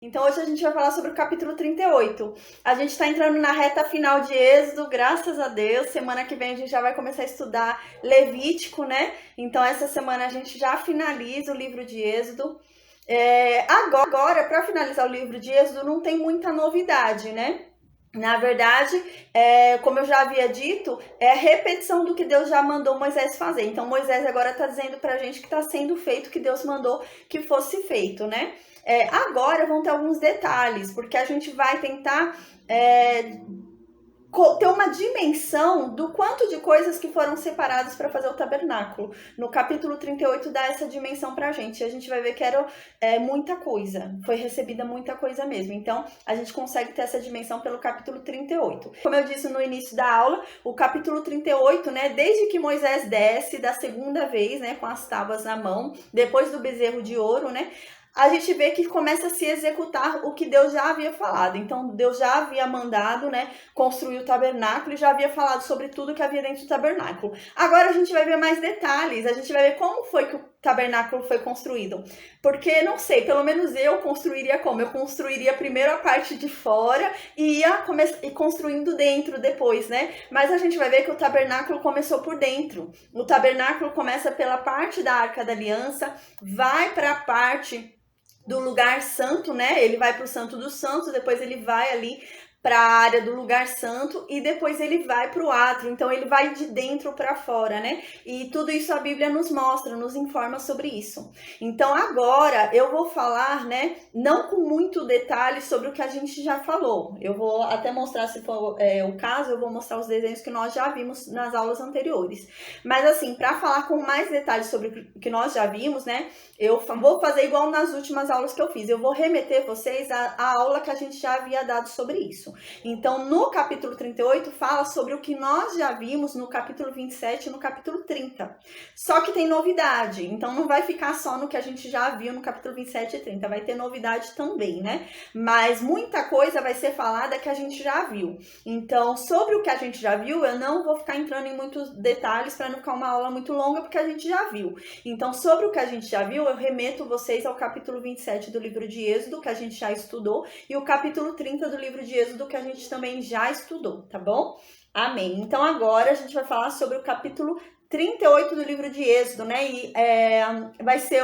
Então hoje a gente vai falar sobre o capítulo 38. A gente está entrando na reta final de Êxodo, graças a Deus. Semana que vem a gente já vai começar a estudar Levítico, né? Então essa semana a gente já finaliza o livro de Êxodo. Agora, para finalizar o livro de Êxodo, não tem muita novidade, né? Na verdade, como eu já havia dito, é a repetição do que Deus já mandou Moisés fazer. Então Moisés agora está dizendo para a gente que está sendo feito o que Deus mandou que fosse feito, né? Agora vão ter alguns detalhes, porque a gente vai tentar ter uma dimensão do quanto de coisas que foram separadas para fazer o tabernáculo. No capítulo 38 dá essa dimensão para a gente. A gente vai ver que era muita coisa. Foi recebida muita coisa mesmo. Então, a gente consegue ter essa dimensão pelo capítulo 38. Como eu disse no início da aula, o capítulo 38, né, desde que Moisés desce da segunda vez, né, com as tábuas na mão, depois do bezerro de ouro, né, a gente vê que começa a se executar o que Deus já havia falado. Então, Deus já havia mandado, né, construir o tabernáculo e já havia falado sobre tudo que havia dentro do tabernáculo. Agora a gente vai ver mais detalhes, a gente vai ver como foi que o tabernáculo foi construído. Porque, não sei, pelo menos eu construiria como? Eu construiria primeiro a parte de fora e ia construindo dentro depois, né? Mas a gente vai ver que o tabernáculo começou por dentro. O tabernáculo começa pela parte da Arca da Aliança, vai para a parte do lugar santo, né? Ele vai para o Santo dos Santos, depois ele vai ali para a área do lugar santo e depois ele vai para o átrio. Então ele vai de dentro para fora, né? E tudo isso a Bíblia nos mostra, nos informa sobre isso. Então agora eu vou falar, né, não com muito detalhe sobre o que a gente já falou. Eu vou até mostrar, se for o caso, eu vou mostrar os desenhos que nós já vimos nas aulas anteriores. Mas assim, para falar com mais detalhes sobre o que nós já vimos, né, eu vou fazer igual nas últimas aulas que eu fiz. Eu vou remeter vocês à aula que a gente já havia dado sobre isso. Então, no capítulo 38, fala sobre o que nós já vimos no capítulo 27 e no capítulo 30. Só que tem novidade. Então, não vai ficar só no que a gente já viu no capítulo 27 e 30. Vai ter novidade também, né? Mas muita coisa vai ser falada que a gente já viu. Então, sobre o que a gente já viu, eu não vou ficar entrando em muitos detalhes para não ficar uma aula muito longa, porque a gente já viu. Então, sobre o que a gente já viu, eu remeto vocês ao capítulo 27 do livro de Êxodo, que a gente já estudou, e o capítulo 30 do livro de Êxodo, que a gente também já estudou, tá bom? Amém. Então, agora a gente vai falar sobre o capítulo 38 do livro de Êxodo, né? E vai ser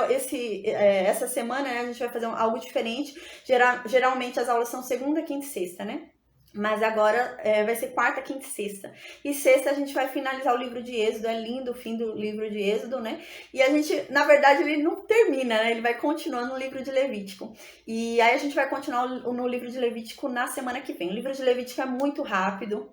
essa semana, né, a gente vai fazer algo diferente. Geralmente as aulas são segunda, quinta e sexta, né? Mas agora vai ser quarta, quinta e sexta. E sexta a gente vai finalizar o livro de Êxodo. É lindo o fim do livro de Êxodo, né? E a gente, na verdade, ele não termina, né? Ele vai continuar no livro de Levítico. E aí a gente vai continuar no livro de Levítico na semana que vem. O livro de Levítico é muito rápido.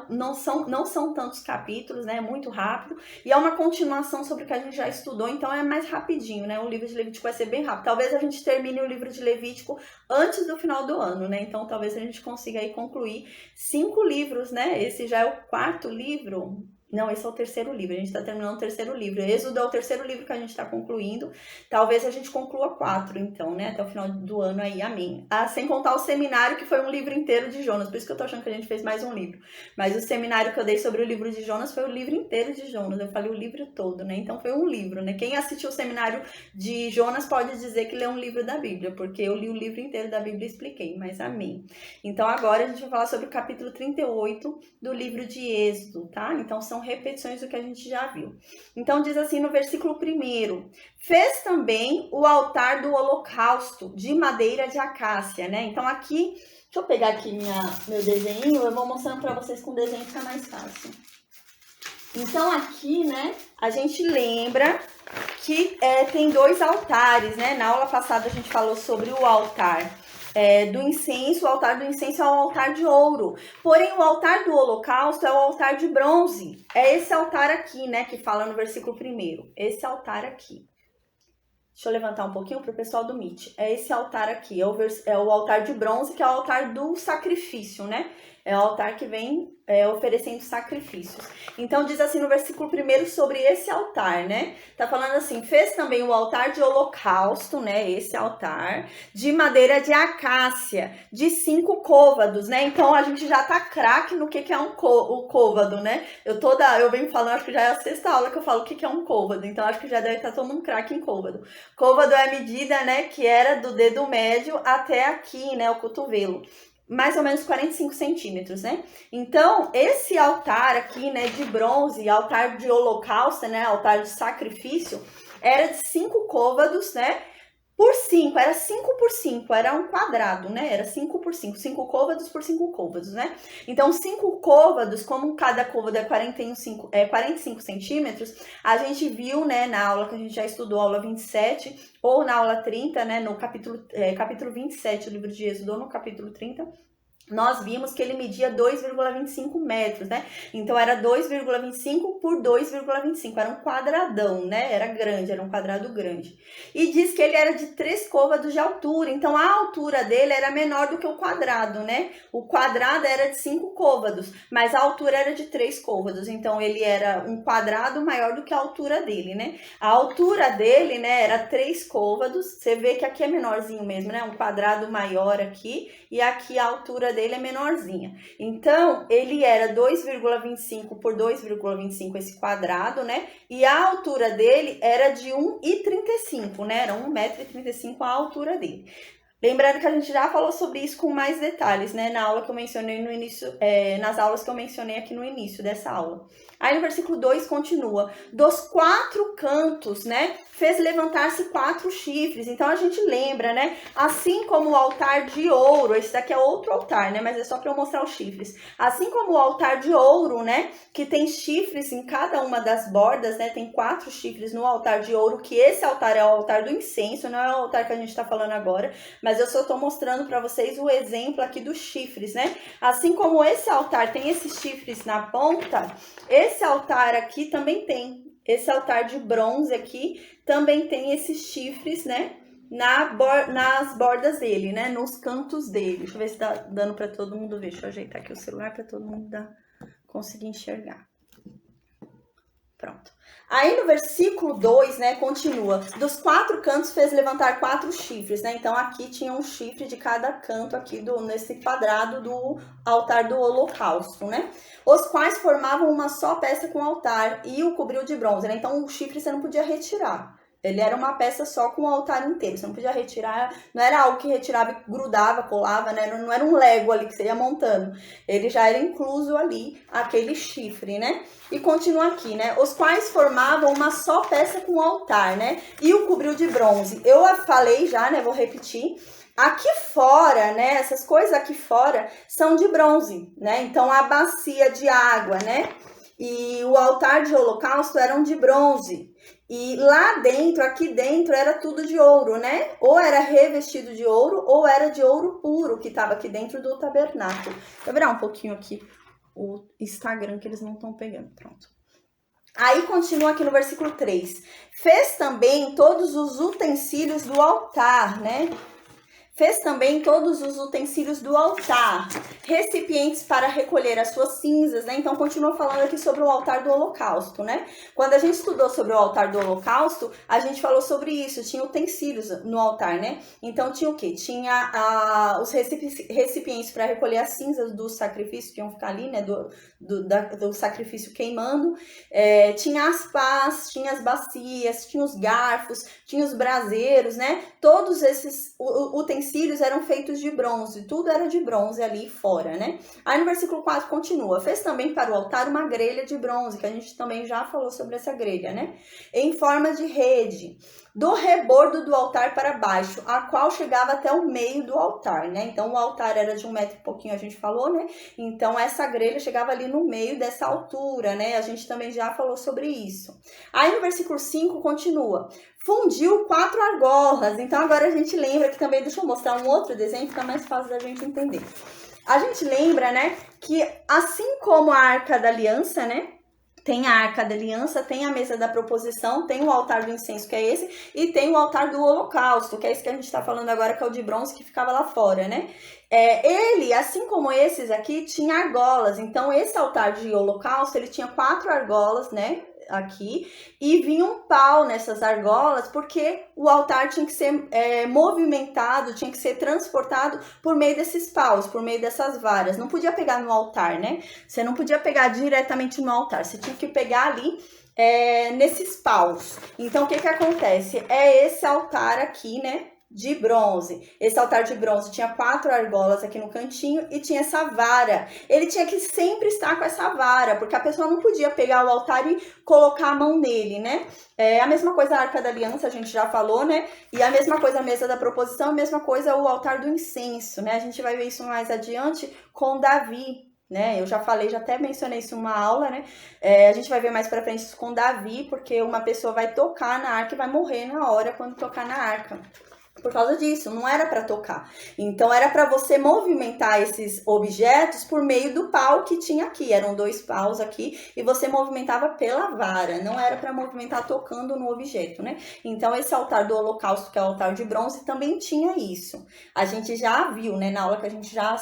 Não são tantos capítulos, né? É muito rápido. E é uma continuação sobre o que a gente já estudou, então é mais rapidinho, né? O livro de Levítico vai ser bem rápido. Talvez a gente termine o livro de Levítico antes do final do ano, né? Então talvez a gente consiga aí concluir 5 livros, né? Esse já é o 4º livro. Não, esse é o 3º livro, a gente está terminando o 3º livro. Êxodo é o 3º livro que a gente está concluindo. Talvez a gente conclua 4, então, né? Até o final do ano aí, amém. Sem contar o seminário, que foi um livro inteiro de Jonas. Por isso que eu tô achando que a gente fez mais um livro. Mas o seminário que eu dei sobre o livro de Jonas foi o livro inteiro de Jonas. Eu falei o livro todo, né? Então foi um livro, né? Quem assistiu o seminário de Jonas pode dizer que leu um livro da Bíblia, porque eu li o livro inteiro da Bíblia e expliquei, mas amém. Então agora a gente vai falar sobre o capítulo 38 do livro de Êxodo, tá? Então são repetições do que a gente já viu. Então diz assim no versículo 1: fez também o altar do holocausto de madeira de acácia, né? Então aqui, deixa eu pegar aqui meu desenho, eu vou mostrando para vocês com o desenho, fica mais fácil. Então aqui, né, a gente lembra que tem 2 altares, né? Na aula passada a gente falou sobre o altar do incenso. O altar do incenso é o altar de ouro. Porém, o altar do holocausto é o altar de bronze. É esse altar aqui, né, que fala no versículo 1. Esse altar aqui. Deixa eu levantar um pouquinho para o pessoal do Meet. É esse altar aqui, é o altar de bronze, que é o altar do sacrifício, né? É um altar que vem oferecendo sacrifícios. Então diz assim no versículo 1 sobre esse altar, né? Tá falando assim, fez também o altar de holocausto, né? Esse altar, de madeira de acácia, de 5 côvados, né? Então a gente já tá craque no que é o côvado, né? Eu venho falando, acho que já é a 6ª aula que eu falo o que é um côvado, então acho que já deve estar todo mundo craque em côvado. Côvado é a medida, né, que era do dedo médio até aqui, né, o cotovelo. Mais ou menos 45 centímetros, né? Então, esse altar aqui, né, de bronze, altar de holocausto, né, altar de sacrifício, era de 5 côvados, né, por 5, era 5 por 5, era um quadrado, né? Era 5 por 5, 5 côvados por 5 côvados, né? Então, 5 côvados, como cada côvado é 45 centímetros, a gente viu, né, na aula que a gente já estudou, aula 27, ou na aula 30, né, no capítulo 27 do livro de Êxodo, ou no capítulo 30, nós vimos que ele media 2,25 metros, né? Então, era 2,25 por 2,25. Era um quadradão, né? Era grande, era um quadrado grande. E diz que ele era de 3 côvados de altura. Então, a altura dele era menor do que o quadrado, né? O quadrado era de 5 côvados, mas a altura era de 3 côvados. Então, ele era um quadrado maior do que a altura dele, né? A altura dele, né, era 3 côvados. Você vê que aqui é menorzinho mesmo, né? Um quadrado maior aqui. E aqui a altura dele é menorzinha. Então, ele era 2,25 por 2,25 esse quadrado, né? E a altura dele era de 1,35, né? Era 1,35 m a altura dele. Lembrando que a gente já falou sobre isso com mais detalhes, né? Na aula que eu mencionei no início, nas aulas que eu mencionei aqui no início dessa aula. Aí no versículo 2 continua, dos 4 cantos, né, fez levantar-se 4 chifres. Então a gente lembra, né, assim como o altar de ouro, esse daqui é outro altar, né, mas é só para eu mostrar os chifres. Assim como o altar de ouro, né, que tem chifres em cada uma das bordas, né, tem 4 chifres no altar de ouro, que esse altar é o altar do incenso, não é o altar que a gente está falando agora, mas eu só estou mostrando para vocês o exemplo aqui dos chifres, né. Assim como esse altar tem esses chifres na ponta, esse altar aqui também tem, esse altar de bronze aqui também tem esses chifres, né, nas bordas dele, né, nos cantos dele. Deixa eu ver se tá dando para todo mundo ver. Deixa eu ajeitar aqui o celular para todo mundo conseguir enxergar. Pronto. Aí no versículo 2, né, continua, dos 4 cantos fez levantar 4 chifres, né, então aqui tinha um chifre de cada canto aqui nesse quadrado do altar do holocausto, né, os quais formavam uma só peça com o altar e o cobriu de bronze, né, então o chifre você não podia retirar. Ele era uma peça só com o altar inteiro, você não podia retirar, não era algo que retirava e grudava, colava, né? Não era um Lego ali que você ia montando. Ele já era incluso ali, aquele chifre, né? E continua aqui, né? Os quais formavam uma só peça com o altar, né? E o cobriu de bronze. Eu falei já, né? Vou repetir. Aqui fora, né? Essas coisas aqui fora são de bronze, né? Então, a bacia de água, né? E o altar de holocausto eram de bronze. E lá dentro, aqui dentro, era tudo de ouro, né? Ou era revestido de ouro, ou era de ouro puro, que estava aqui dentro do tabernáculo. Vou virar um pouquinho aqui o Instagram, que eles não estão pegando. Pronto. Aí continua aqui no versículo 3. Fez também todos os utensílios do altar, né? Fez também todos os utensílios do altar, recipientes para recolher as suas cinzas, né? Então, continua falando aqui sobre o altar do holocausto, né? Quando a gente estudou sobre o altar do holocausto, a gente falou sobre isso, tinha utensílios no altar, né? Então, tinha o quê? Tinha os recipientes para recolher as cinzas do sacrifício que iam ficar ali, né? Do sacrifício queimando. Tinha as pás, tinha as bacias, tinha os garfos, tinha os braseiros, né? Todos esses utensílios eram feitos de bronze, tudo era de bronze ali fora, né? Aí no versículo 4 continua, fez também para o altar uma grelha de bronze, que a gente também já falou sobre essa grelha, né? Em forma de rede, do rebordo do altar para baixo, a qual chegava até o meio do altar, né? Então o altar era de 1 metro e pouquinho, a gente falou, né? Então essa grelha chegava ali no meio dessa altura, né? A gente também já falou sobre isso. Aí no versículo 5 continua, fundiu 4 argolas. Então agora a gente lembra que também, deixa eu mostrar um outro desenho, fica mais fácil da gente entender. A gente lembra, né, que assim como a Arca da Aliança, né, Tem a Arca da Aliança, tem a mesa da proposição, tem o altar do incenso, que é esse, e tem o altar do holocausto, que é esse que a gente está falando agora, que é o de bronze, que ficava lá fora, né? Ele, assim como esses aqui, tinha argolas. Então, esse altar de holocausto, ele tinha 4 argolas, né? Aqui, e vinha um pau nessas argolas, porque o altar tinha que ser movimentado, tinha que ser transportado por meio desses paus, por meio dessas varas. Não podia pegar no altar, né? Você não podia pegar diretamente no altar, você tinha que pegar ali nesses paus. Então, o que acontece? É esse altar aqui, né? De bronze. Esse altar de bronze tinha 4 argolas aqui no cantinho e tinha essa vara. Ele tinha que sempre estar com essa vara, porque a pessoa não podia pegar o altar e colocar a mão nele, né? A mesma coisa a Arca da Aliança, a gente já falou, né? E a mesma coisa a mesa da proposição, a mesma coisa o altar do incenso, né? A gente vai ver isso mais adiante com Davi, né? Eu já falei, já até mencionei isso em uma aula, né? A gente vai ver mais pra frente isso com Davi, porque uma pessoa vai tocar na arca e vai morrer na hora quando tocar na arca. Por causa disso, não era para tocar. Então, era para você movimentar esses objetos por meio do pau que tinha aqui. Eram 2 paus aqui e você movimentava pela vara. Não era para movimentar tocando no objeto, né? Então, esse altar do holocausto, que é o altar de bronze, também tinha isso. A gente já viu, né? Na aula que a gente já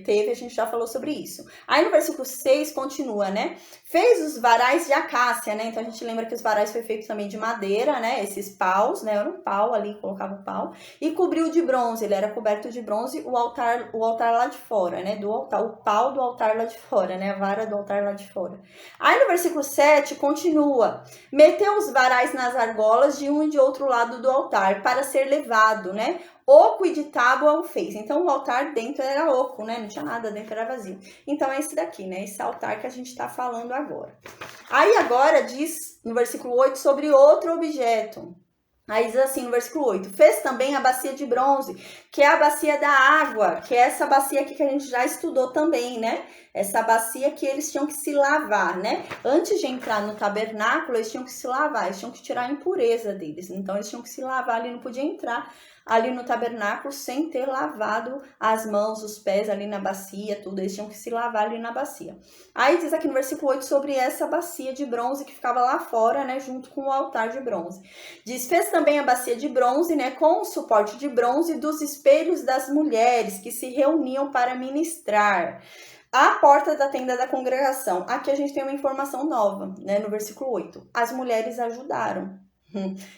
teve, a gente já falou sobre isso. Aí, no versículo 6, continua, né? Fez os varais de acácia, né? Então, a gente lembra que os varais foi feito também de madeira, né? Esses paus, né? Era um pau ali, colocava o pau. E cobriu de bronze, ele era coberto de bronze, o altar lá de fora, né? Do altar, o pau do altar lá de fora, né? A vara do altar lá de fora. Aí, no versículo 7, continua. Meteu os varais nas argolas de um e de outro lado do altar, para ser levado, né? Oco e de tábua o fez. Então, o altar dentro era oco, né? Não tinha nada, dentro era vazio. Então, é esse daqui, né? Esse altar que a gente está falando agora. Aí, agora, diz no versículo 8 sobre outro objeto. Aí diz assim no versículo 8, fez também a bacia de bronze, que é a bacia da água, que é essa bacia aqui que a gente já estudou também, né? Essa bacia que eles tinham que se lavar, né? Antes de entrar no tabernáculo, eles tinham que se lavar, eles tinham que tirar a impureza deles. Então, eles tinham que se lavar ali, não podia entrar ali no tabernáculo sem ter lavado as mãos, os pés ali na bacia, tudo. Eles tinham que se lavar ali na bacia. Aí diz aqui no versículo 8 sobre essa bacia de bronze que ficava lá fora, né? Junto com o altar de bronze. Diz, fez também a bacia de bronze, né? Com o suporte de bronze dos espelhos das mulheres que se reuniam para ministrar. A porta da tenda da congregação. Aqui a gente tem uma informação nova, né? No versículo 8. As mulheres ajudaram.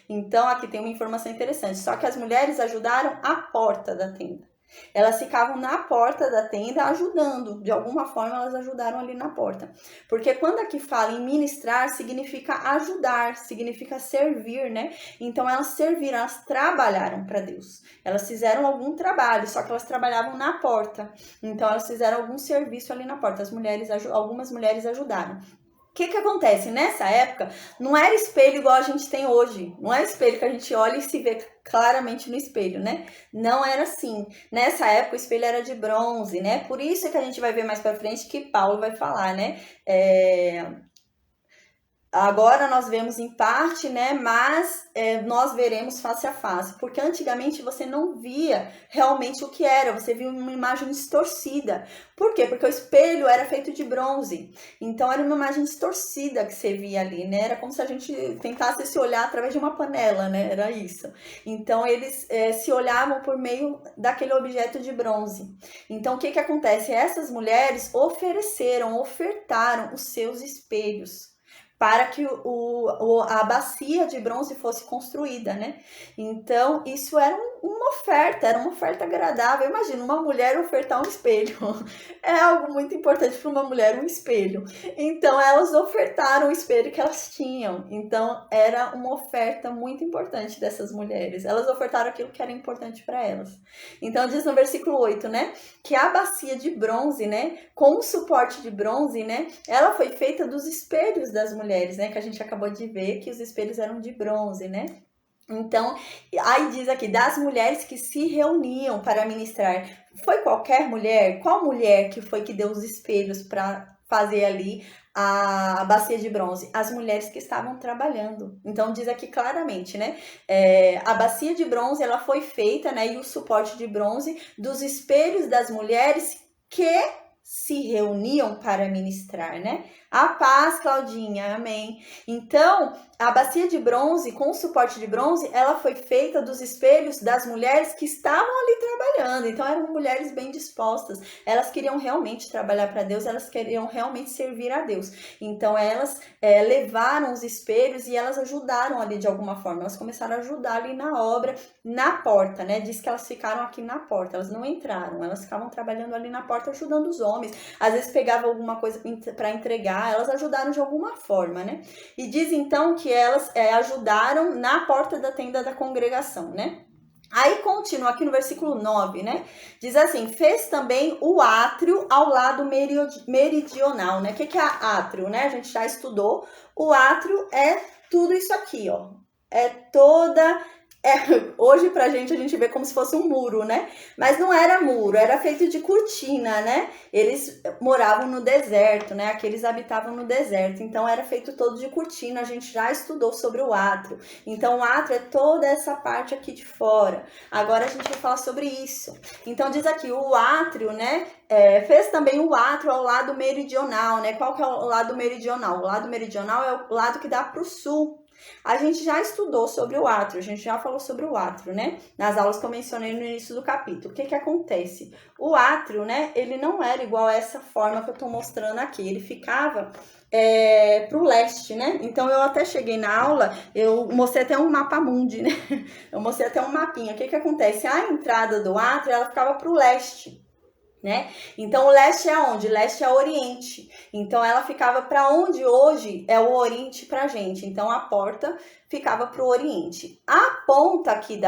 Então, aqui tem uma informação interessante. Só que as mulheres ajudaram a porta da tenda. Elas ficavam na porta da tenda ajudando. De alguma forma, elas ajudaram ali na porta. Porque quando aqui fala em ministrar, significa ajudar, significa servir, né? Então, elas serviram, elas trabalharam para Deus. Elas fizeram algum trabalho, só que elas trabalhavam na porta. Então, elas fizeram algum serviço ali na porta. Algumas mulheres ajudaram. O que acontece? Nessa época, não era espelho igual a gente tem hoje. Não é espelho que a gente olha e se vê claramente no espelho, né? Não era assim. Nessa época, o espelho era de bronze, né? Por isso que a gente vai ver mais pra frente que Paulo vai falar, né? Agora nós vemos em parte, né? Mas nós veremos face a face. Porque antigamente você não via realmente o que era. Você via uma imagem distorcida. Por quê? Porque o espelho era feito de bronze. Então era uma imagem distorcida que você via ali, né? Era como se a gente tentasse se olhar através de uma panela, né? Era isso. Então eles se olhavam por meio daquele objeto de bronze. Então o que acontece? Essas mulheres ofertaram os seus espelhos para que a bacia de bronze fosse construída, né? Então, isso era uma oferta agradável. Imagina, uma mulher ofertar um espelho. É algo muito importante para uma mulher, um espelho. Então, elas ofertaram o espelho que elas tinham. Então, era uma oferta muito importante dessas mulheres. Elas ofertaram aquilo que era importante para elas. Então, diz no versículo 8, né? Que a bacia de bronze, né? Com o suporte de bronze, né? Ela foi feita dos espelhos das mulheres, né? Que a gente acabou de ver que os espelhos eram de bronze, né? Então, aí diz aqui, das mulheres que se reuniam para ministrar. Foi qualquer mulher? Qual mulher que foi que deu os espelhos para fazer ali a bacia de bronze? As mulheres que estavam trabalhando. Então, diz aqui claramente, né? A bacia de bronze, ela foi feita, né? E o suporte de bronze dos espelhos das mulheres que se reuniam para ministrar, né? A paz, Claudinha, amém. Então, a bacia de bronze, com o suporte de bronze, ela foi feita dos espelhos das mulheres que estavam ali trabalhando. Então, eram mulheres bem dispostas. Elas queriam realmente trabalhar para Deus, elas queriam realmente servir a Deus. Então, elas levaram os espelhos e elas ajudaram ali de alguma forma. Elas começaram a ajudar ali na obra, na porta, né? Diz que elas ficaram aqui na porta, elas não entraram, elas ficavam trabalhando ali na porta ajudando os homens. Às vezes pegavam alguma coisa para entregar, elas ajudaram de alguma forma, né? E diz então que elas ajudaram na porta da tenda da congregação, né? Aí continua aqui no versículo 9, né? Diz assim, fez também o átrio ao lado meridional, né? O que é átrio, né? A gente já estudou. O átrio é tudo isso aqui, ó. É toda... hoje pra gente a gente vê como se fosse um muro, né? Mas não era muro, era feito de cortina, né? Eles moravam no deserto, né? Aqueles habitavam no deserto, então era feito todo de cortina. A gente já estudou sobre o átrio. Então o átrio é toda essa parte aqui de fora. Agora a gente vai falar sobre isso. Então diz aqui, o átrio, né? Fez também o átrio ao lado meridional, né? Qual que é o lado meridional? O lado meridional é o lado que dá para o sul. A gente já estudou sobre o átrio, a gente já falou sobre o átrio, né? Nas aulas que eu mencionei no início do capítulo. O que acontece? O átrio, né? Ele não era igual a essa forma que eu tô mostrando aqui. Ele ficava pro leste, né? Então eu até cheguei na aula, eu mostrei até um mapa mundi, né? Eu mostrei até um mapinha. O que acontece? A entrada do átrio, ela ficava pro leste, né? Então o leste é onde? Leste é oriente. Então ela ficava para onde hoje é o oriente pra gente. Então a porta ficava para o oriente. A ponta aqui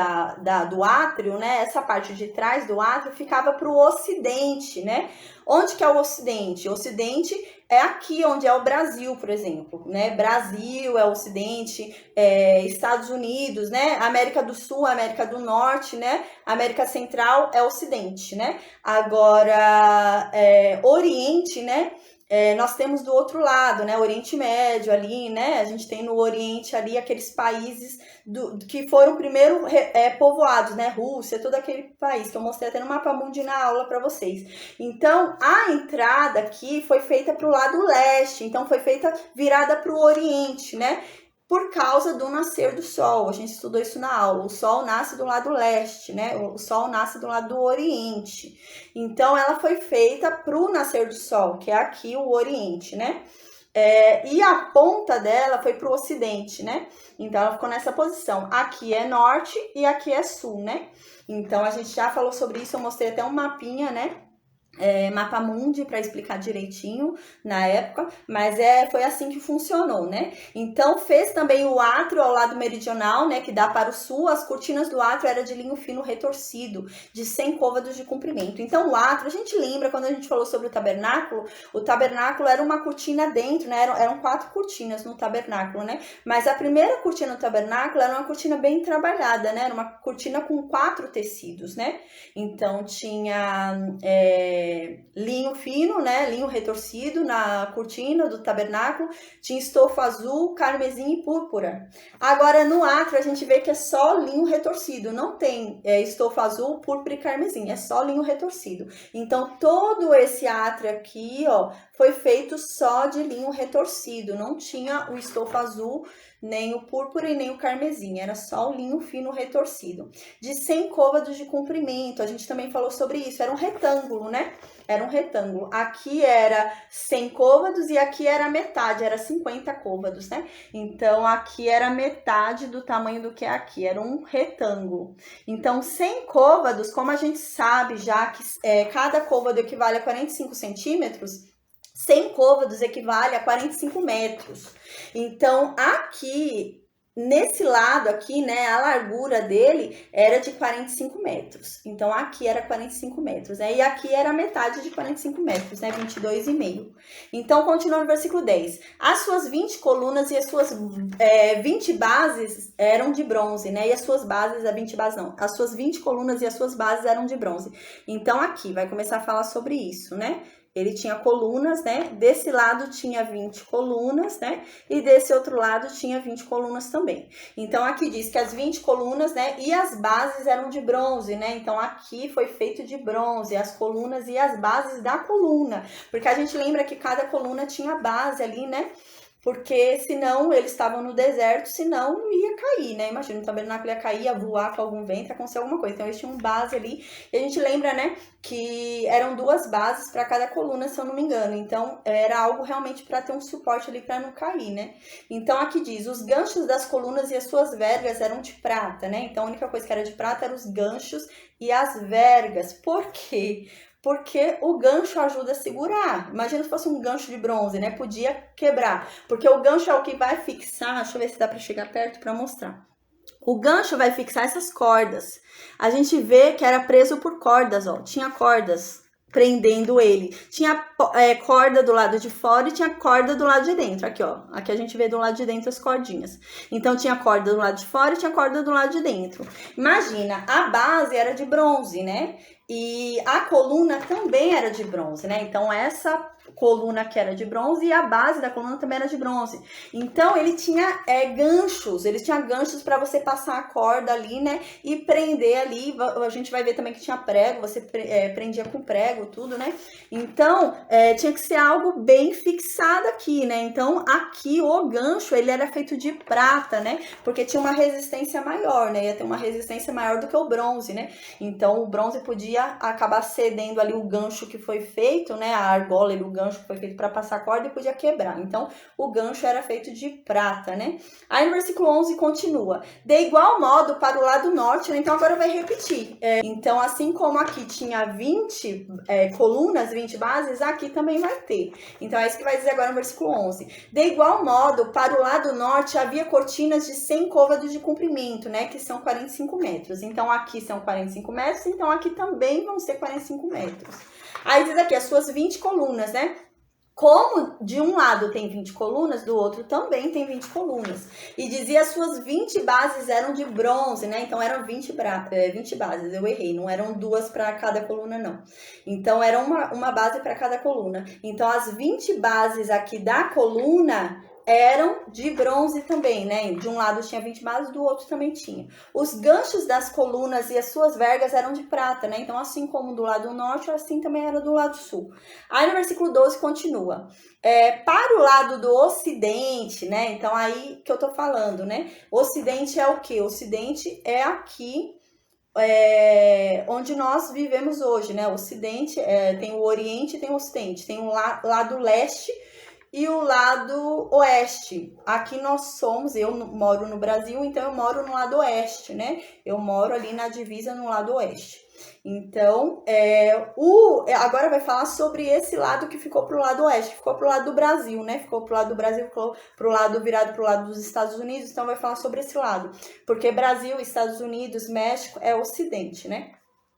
do átrio, né? Essa parte de trás do átrio ficava para o ocidente, né? Onde que é o ocidente? O ocidente é aqui onde é o Brasil, por exemplo, né? Brasil é o ocidente, Estados Unidos, né? América do Sul, América do Norte, né? América Central é o ocidente, né? Agora, Oriente, né? Nós temos do outro lado, né? Oriente Médio ali, né? A gente tem no Oriente ali aqueles países que foram primeiro povoados, né? Rússia, todo aquele país que eu mostrei até no mapa mundi na aula para vocês. Então, a entrada aqui foi feita para o lado leste, então foi feita virada para o Oriente, né? Por causa do nascer do sol, a gente estudou isso na aula, o sol nasce do lado leste, né? O sol nasce do lado do oriente. Então, ela foi feita para o nascer do sol, que é aqui o oriente, né? E a ponta dela foi para o ocidente, né? Então, ela ficou nessa posição. Aqui é norte e aqui é sul, né? Então, a gente já falou sobre isso, eu mostrei até um mapinha, né? Mapa mundi para explicar direitinho na época, mas foi assim que funcionou, né? Então fez também o átrio ao lado meridional, né, que dá para o sul. As cortinas do átrio era de linho fino retorcido, de 100 côvados de comprimento. Então o átrio, a gente lembra quando a gente falou sobre o tabernáculo era uma cortina dentro, né? Eram 4 cortinas no tabernáculo, né? Mas a primeira cortina do tabernáculo era uma cortina bem trabalhada, né? Era uma cortina com 4 tecidos, né? Então tinha linho fino, né? Linho retorcido na cortina do tabernáculo, tinha estofa azul, carmesim e púrpura. Agora no átrio a gente vê que é só linho retorcido, não tem estofa azul, púrpura e carmesim, é só linho retorcido. Então todo esse átrio aqui, ó, foi feito só de linho retorcido, não tinha o estofa azul, nem o púrpura e nem o carmesim, era só o linho fino retorcido. De 100 côvados de comprimento, a gente também falou sobre isso, era um retângulo, né? Era um retângulo. Aqui era 100 côvados e aqui era metade, era 50 côvados, né? Então, aqui era metade do tamanho do que é aqui, era um retângulo. Então, 100 côvados, como a gente sabe já que cada côvado equivale a 45 centímetros, 100 côvados equivale a 45 metros. Então, aqui, nesse lado aqui, né, a largura dele era de 45 metros. Então, aqui era 45 metros, né? E aqui era metade de 45 metros, né? 22,5. Então, continua no versículo 10. As suas 20 colunas e as suas 20 bases eram de bronze, né? E as suas bases, as suas 20 colunas e as suas bases eram de bronze. Então, aqui vai começar a falar sobre isso, né? Ele tinha colunas, né? Desse lado tinha 20 colunas, né? E desse outro lado tinha 20 colunas também. Então, aqui diz que as 20 colunas, né? E as bases eram de bronze, né? Então, aqui foi feito de bronze, as colunas e as bases da coluna. Porque a gente lembra que cada coluna tinha base ali, né? Porque senão eles estavam no deserto, senão ia cair, né? Imagina, o tabernáculo ia cair, ia voar com algum vento, ia acontecer alguma coisa. Então eles tinham base ali. E a gente lembra, né, que eram 2 bases para cada coluna, se eu não me engano. Então era algo realmente para ter um suporte ali para não cair, né? Então aqui diz: os ganchos das colunas e as suas vergas eram de prata, né? Então a única coisa que era de prata eram os ganchos e as vergas. Por quê? Porque o gancho ajuda a segurar. Imagina se fosse um gancho de bronze, né? Podia quebrar. Porque o gancho é o que vai fixar. Deixa eu ver se dá para chegar perto para mostrar. O gancho vai fixar essas cordas. A gente vê que era preso por cordas, ó. Tinha cordas prendendo ele. Tinha corda do lado de fora e tinha corda do lado de dentro. Aqui, ó. Aqui a gente vê do lado de dentro as cordinhas. Então, tinha corda do lado de fora e tinha corda do lado de dentro. Imagina, a base era de bronze, né? E a coluna também era de bronze, né? Então, essa coluna que era de bronze e a base da coluna também era de bronze. Então, ele tinha ganchos para você passar a corda ali, né? E prender ali. A gente vai ver também que tinha prego, você prendia com prego, tudo, né? Então, tinha que ser algo bem fixado aqui, né? Então, aqui o gancho, ele era feito de prata, né? Porque tinha uma resistência maior, né? Ia ter uma resistência maior do que o bronze, né? Então, o bronze podia acabar cedendo ali o gancho que foi feito, né? A argola, o gancho que foi feito para passar a corda e podia quebrar. Então, o gancho era feito de prata, né? Aí, no versículo 11, continua. De igual modo, para o lado norte, né? Então, agora vai repetir. Então, assim como aqui tinha 20 colunas, 20 bases, aqui também vai ter. Então, é isso que vai dizer agora no versículo 11. De igual modo, para o lado norte, havia cortinas de 100 côvados de comprimento, né? Que são 45 metros. Então, aqui são 45 metros, então aqui também vão ser 45 metros. Aí diz aqui, as suas 20 colunas, né? Como de um lado tem 20 colunas, do outro também tem 20 colunas. E dizia as suas 20 bases eram de bronze, né? Então eram 20 bases, eu errei, não eram 2 para cada coluna, não. Então era uma base para cada coluna. Então as 20 bases aqui da coluna eram de bronze também, né? De um lado tinha 20 bases, do outro também tinha. Os ganchos das colunas e as suas vergas eram de prata, né? Então, assim como do lado norte, assim também era do lado sul. Aí no versículo 12 continua. Para o lado do ocidente, né? Então, aí que eu tô falando, né? Ocidente é o quê? Ocidente é aqui onde nós vivemos hoje, né? Ocidente, tem o Oriente e tem o Ocidente. Tem o lado leste e o lado oeste. Aqui nós somos, eu moro no Brasil, então eu moro no lado oeste, né? Eu moro ali na divisa no lado oeste. Então, agora vai falar sobre esse lado que ficou pro lado oeste, ficou pro lado do Brasil, né? Ficou pro lado do Brasil, ficou pro lado virado pro lado dos Estados Unidos, então vai falar sobre esse lado. Porque Brasil, Estados Unidos, México é ocidente, né?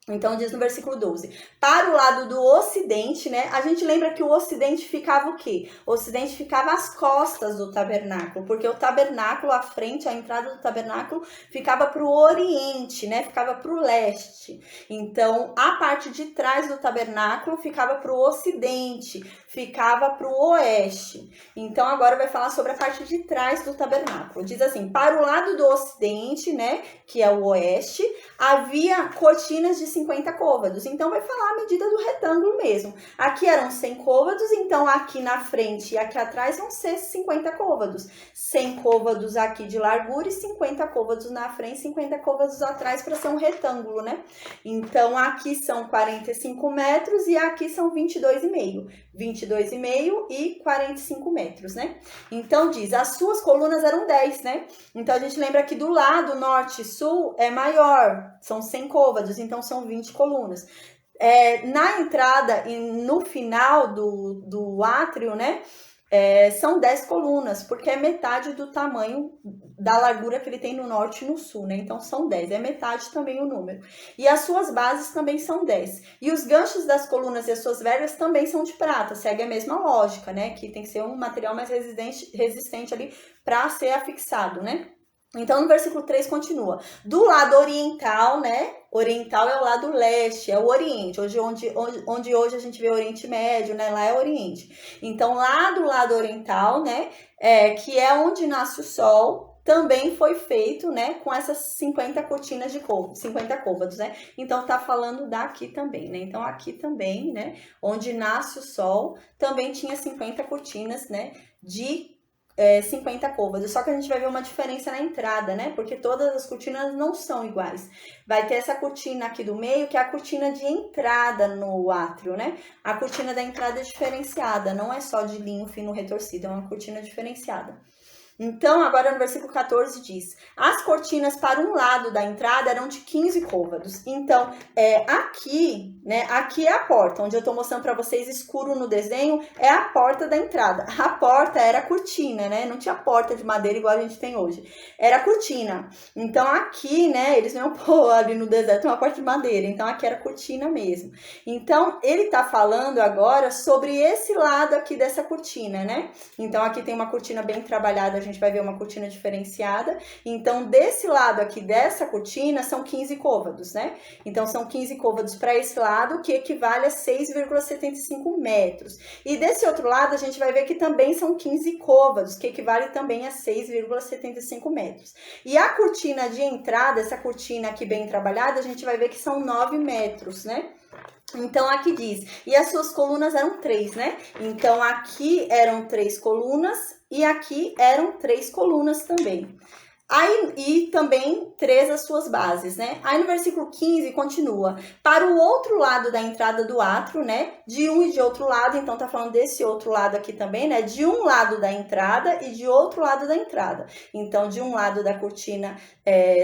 Então, diz no versículo 12, para o lado do ocidente, né? A gente lembra que o ocidente ficava o quê? O ocidente ficava às costas do tabernáculo, porque o tabernáculo, à frente, a entrada do tabernáculo, ficava para o oriente, né? Ficava para o leste. Então, a parte de trás do tabernáculo ficava para o ocidente, ficava para o oeste. Então, agora vai falar sobre a parte de trás do tabernáculo. Diz assim, para o lado do ocidente, né? Que é o oeste, havia cortinas de 50 côvados. Então, vai falar a medida do retângulo mesmo. Aqui eram 100 côvados, então aqui na frente e aqui atrás vão ser 50 côvados. 100 côvados aqui de largura e 50 côvados na frente, 50 côvados atrás para ser um retângulo, né? Então, aqui são 45 metros e aqui são 22,5. 22,5 e 45 metros, né? Então, diz, as suas colunas eram 10, né? Então, a gente lembra que do lado norte e sul é maior, são 100 côvados, então são 20 colunas. Na entrada e no final do átrio, né? São 10 colunas, porque é metade do tamanho da largura que ele tem no norte e no sul, né? Então, são 10, é metade também o número. E as suas bases também são 10. E os ganchos das colunas e as suas vergas também são de prata, segue a mesma lógica, né? Que tem que ser um material mais resistente ali para ser afixado, né? Então, no versículo 3 continua. Do lado oriental, né? Oriental é o lado leste, é o Oriente. Onde hoje a gente vê o Oriente Médio, né? Lá é o Oriente. Então, lá do lado oriental, né? Que é onde nasce o sol, também foi feito, né? Com essas 50 cortinas de 50 côvados, né? Então, tá falando daqui também, né? Então, aqui também, né? Onde nasce o sol, também tinha 50 cortinas, né? De 50 côvados, só que a gente vai ver uma diferença na entrada, né? Porque todas as cortinas não são iguais. Vai ter essa cortina aqui do meio, que é a cortina de entrada no átrio, né? A cortina da entrada é diferenciada, não é só de linho fino retorcido, é uma cortina diferenciada. Então, agora no versículo 14 diz: as cortinas para um lado da entrada eram de 15 côvados. Então, aqui, né? Aqui é a porta, onde eu tô mostrando para vocês escuro no desenho, é a porta da entrada. A porta era cortina, né? Não tinha porta de madeira igual a gente tem hoje. Era cortina. Então, aqui, né? Eles não iam pôr ali no deserto uma porta de madeira. Então, aqui era cortina mesmo. Então, ele tá falando agora sobre esse lado aqui dessa cortina, né? Então, aqui tem uma cortina bem trabalhada, a gente vai ver uma cortina diferenciada. Então, desse lado aqui dessa cortina, são 15 côvados, né? Então, são 15 côvados para esse lado, que equivale a 6,75 metros. E desse outro lado, a gente vai ver que também são 15 côvados, que equivale também a 6,75 metros. E a cortina de entrada, essa cortina aqui bem trabalhada, a gente vai ver que são 9 metros, né? Então, aqui diz, e as suas colunas eram 3, né? Então, aqui eram 3 colunas e aqui eram 3 colunas também. Aí, e também 3 as suas bases, né? Aí no versículo 15 continua, para o outro lado da entrada do átrio, né? De um e de outro lado, então tá falando desse outro lado aqui também, né? De um lado da entrada e de outro lado da entrada. Então, de um lado da cortina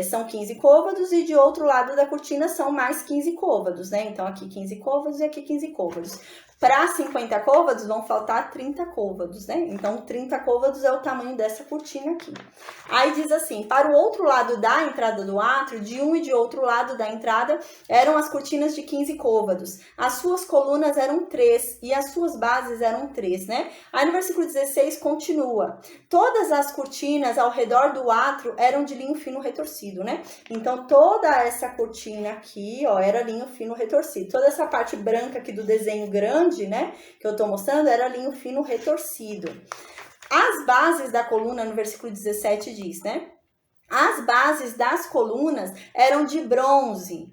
são 15 côvados e de outro lado da cortina são mais 15 côvados, né? Então, aqui 15 côvados e aqui 15 côvados. Para 50 côvados, vão faltar 30 côvados, né? Então, 30 côvados é o tamanho dessa cortina aqui. Aí diz assim, para o outro lado da entrada do átrio, de um e de outro lado da entrada, eram as cortinas de 15 côvados. As suas colunas eram 3 e as suas bases eram 3, né? Aí no versículo 16 continua. Todas as cortinas ao redor do átrio eram de linho fino retorcido, né? Então, toda essa cortina aqui, ó, era linho fino retorcido. Toda essa parte branca aqui do desenho grande, né, que eu tô mostrando, era linho fino retorcido. As bases da coluna, no versículo 17 diz, né? As bases das colunas eram de bronze.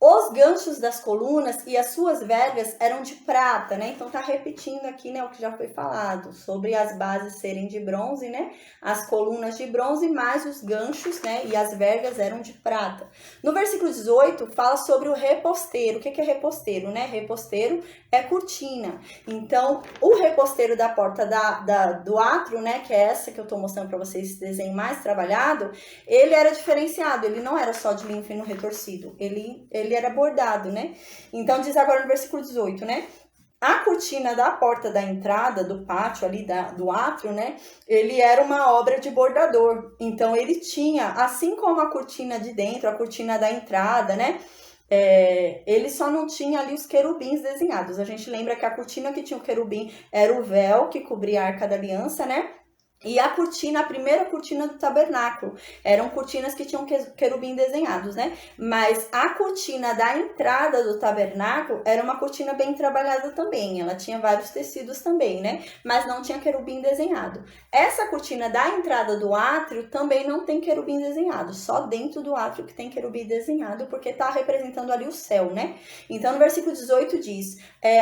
Os ganchos das colunas e as suas vergas eram de prata, né? Então, tá repetindo aqui, né, o que já foi falado, sobre as bases serem de bronze, né? As colunas de bronze, mais os ganchos, né? E as vergas eram de prata. No versículo 18, fala sobre o reposteiro. O que é reposteiro, né? Reposteiro é cortina. Então, o reposteiro da porta do átrio, né? Que é essa que eu tô mostrando para vocês, esse desenho mais trabalhado, ele era diferenciado. Ele não era só de linho fino retorcido. Ele era bordado, né? Então, diz agora no versículo 18, né? A cortina da porta da entrada do pátio ali do átrio, né? Ele era uma obra de bordador. Então, ele tinha, assim como a cortina de dentro, a cortina da entrada, né? Ele só não tinha ali os querubins desenhados. A gente lembra que a cortina que tinha o querubim era o véu que cobria a Arca da Aliança, né? E a cortina, a primeira cortina do tabernáculo, eram cortinas que tinham querubim desenhados, né? Mas a cortina da entrada do tabernáculo era uma cortina bem trabalhada também. Ela tinha vários tecidos também, né? Mas não tinha querubim desenhado. Essa cortina da entrada do átrio também não tem querubim desenhado. Só dentro do átrio que tem querubim desenhado, porque tá representando ali o céu, né? Então, no versículo 18 diz,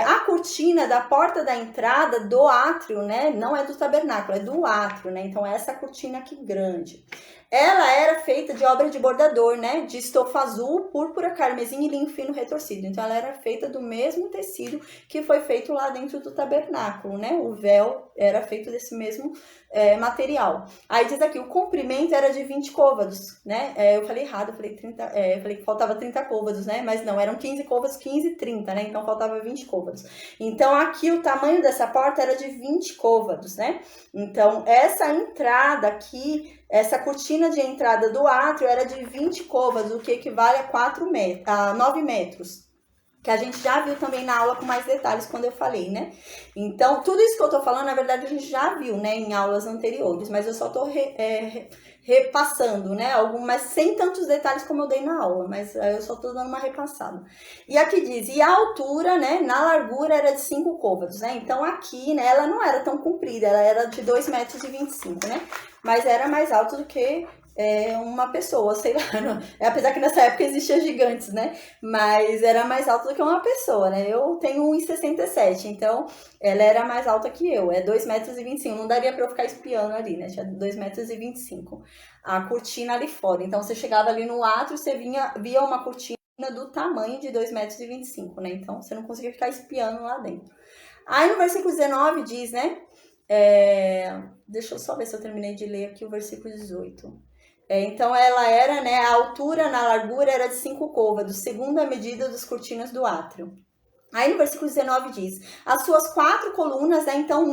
a cortina da porta da entrada do átrio, né? Não é do tabernáculo, é do átrio. Né? Então, essa cortina aqui grande. Ela era feita de obra de bordador, né? De estofa azul, púrpura, carmesim e linho fino retorcido. Então, ela era feita do mesmo tecido que foi feito lá dentro do tabernáculo, né? O véu era feito desse mesmo material. Aí diz aqui, o comprimento era de 20 côvados, né? Eu falei errado, eu falei 30, eu falei que faltava 30 côvados, né? Mas não, eram 15 côvados, 15 e 30, né? Então, faltava 20 côvados. Então, aqui o tamanho dessa porta era de 20 côvados, né? Então, essa entrada aqui, essa cortina de entrada do átrio era de 20 côvados, o que equivale a 9 metros. que a gente já viu também na aula com mais detalhes quando eu falei, né? Então, tudo isso que eu tô falando, na verdade, a gente já viu, né, em aulas anteriores, mas eu só tô repassando, né, algumas sem tantos detalhes como eu dei na aula, mas eu só tô dando uma repassada. E aqui diz, e a altura, né, na largura era de 5 côvados, né? Então aqui, né, ela não era tão comprida, ela era de 2,25 metros, né? Mas era mais alto do que uma pessoa, sei lá, não, apesar que nessa época existia gigantes, né? Mas era mais alta do que uma pessoa, né? Eu tenho 1,67, então ela era mais alta que eu, é 2,25 metros, não daria pra eu ficar espiando ali, né? Tinha 2,25 metros a cortina ali fora. Então você chegava ali no átrio, você via uma cortina do tamanho de 2,25 metros, né? Então você não conseguia ficar espiando lá dentro. Aí no versículo 19 diz, né? Deixa eu só ver se eu terminei de ler aqui o versículo 18. Então ela era, né, a altura na largura era de 5 côvados, segundo a medida dos cortinas do átrio. Aí no versículo 19 diz, as suas 4 colunas, né, então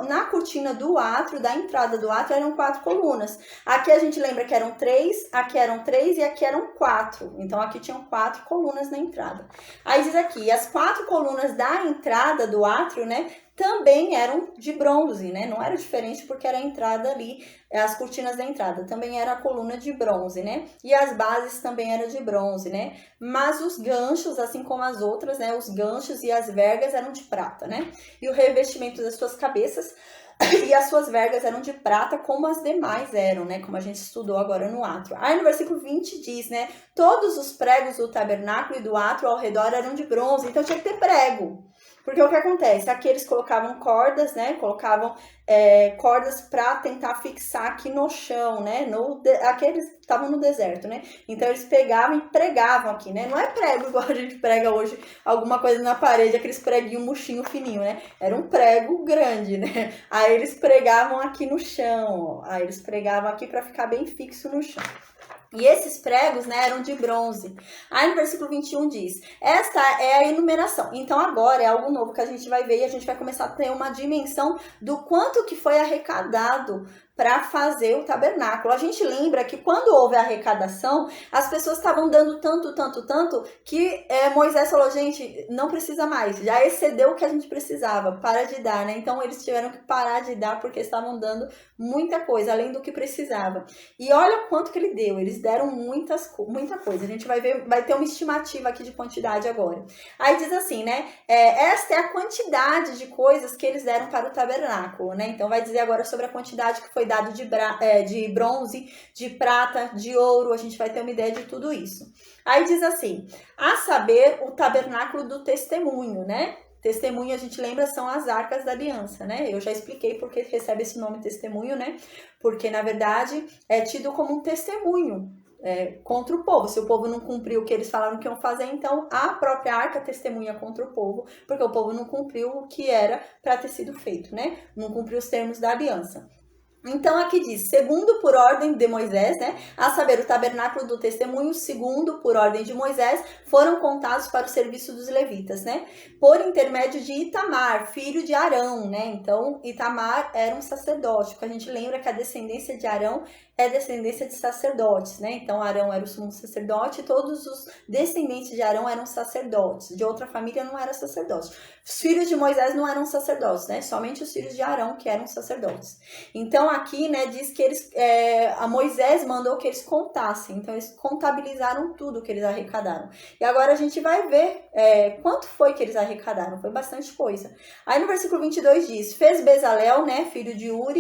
na cortina do átrio, da entrada do átrio, eram 4 colunas. Aqui a gente lembra que eram 3, aqui eram 3 e aqui eram 4. Então aqui tinham 4 colunas na entrada. Aí diz aqui, as 4 colunas da entrada do átrio, né, também eram de bronze, né? Não era diferente porque era a entrada ali, as cortinas da entrada. Também era a coluna de bronze, né? E as bases também eram de bronze, né? Mas os ganchos, assim como as outras, né? Os ganchos e as vergas eram de prata, né? E o revestimento das suas cabeças e as suas vergas eram de prata, como as demais eram, né? Como a gente estudou agora no átrio. Aí no versículo 20 diz, né? Todos os pregos do tabernáculo e do átrio ao redor eram de bronze. Então tinha que ter prego. Porque o que acontece? Aqui eles colocavam cordas, né? Colocavam cordas para tentar fixar aqui no chão, né? Aqui eles estavam no deserto, né? Então eles pegavam e pregavam aqui, né? Não é prego igual a gente prega hoje, alguma coisa na parede, aqueles preguinhos murchinho, fininho, né? Era um prego grande, né? Aí eles pregavam aqui no chão, ó. Aí eles pregavam aqui para ficar bem fixo no chão. E esses pregos, né, eram de bronze. Aí no versículo 21 diz, esta é a enumeração. Então agora é algo novo que a gente vai ver e a gente vai começar a ter uma dimensão do quanto que foi arrecadado para fazer o tabernáculo. A gente lembra que quando houve a arrecadação, as pessoas estavam dando tanto, que Moisés falou, gente, não precisa mais, já excedeu o que a gente precisava, para de dar, né? Então eles tiveram que parar de dar porque estavam dando muita coisa, além do que precisava. E olha quanto que ele deu, eles deram muita coisa. A gente vai ver, vai ter uma estimativa aqui de quantidade agora. Aí diz assim, né? Esta é a quantidade de coisas que eles deram para o tabernáculo, né? Então vai dizer agora sobre a quantidade que foi dado de bronze, de prata, de ouro. A gente vai ter uma ideia de tudo isso. Aí diz assim, a saber, o tabernáculo do testemunho, né? Testemunho, a gente lembra, são as arcas da aliança, né? Eu já expliquei porque recebe esse nome testemunho, né? Porque, na verdade, é tido como um testemunho contra o povo. Se o povo não cumpriu o que eles falaram que iam fazer, então a própria arca testemunha contra o povo, porque o povo não cumpriu o que era para ter sido feito, né? Não cumpriu os termos da aliança. Então aqui diz, segundo por ordem de Moisés, né, a saber, o tabernáculo do testemunho, segundo por ordem de Moisés, foram contados para o serviço dos levitas, né, por intermédio de Itamar, filho de Arão, né, então Itamar era um sacerdote, porque a gente lembra que a descendência de Arão é descendência de sacerdotes, né, então Arão era o sumo sacerdote e todos os descendentes de Arão eram sacerdotes, de outra família não era sacerdote. Os filhos de Moisés não eram sacerdotes, né, somente os filhos de Arão que eram sacerdotes. Então aqui, né, diz que a Moisés mandou que eles contassem, então eles contabilizaram tudo que eles arrecadaram. E agora a gente vai ver quanto foi que eles arrecadaram, foi bastante coisa. Aí no versículo 22 diz, fez Bezalel, né, filho de Ur,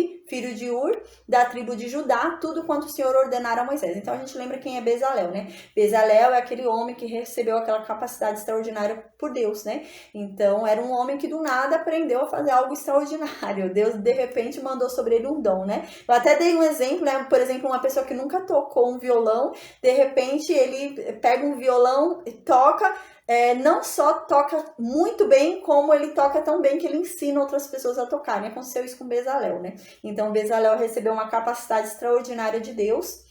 da tribo de Judá, tudo quanto o Senhor ordenara a Moisés. Então a gente lembra quem é Bezalel, né? Bezalel é aquele homem que recebeu aquela capacidade extraordinária por Deus, né? Então era um homem que do nada aprendeu a fazer algo extraordinário. Deus de repente mandou sobre ele um dom, né? Eu até dei um exemplo, né? Por exemplo, uma pessoa que nunca tocou um violão, de repente ele pega um violão e toca, não só toca muito bem, como ele toca tão bem que ele ensina outras pessoas a tocar, né? Aconteceu isso com Bezalel, né? Então Bezalel recebeu uma capacidade extraordinária de Deus.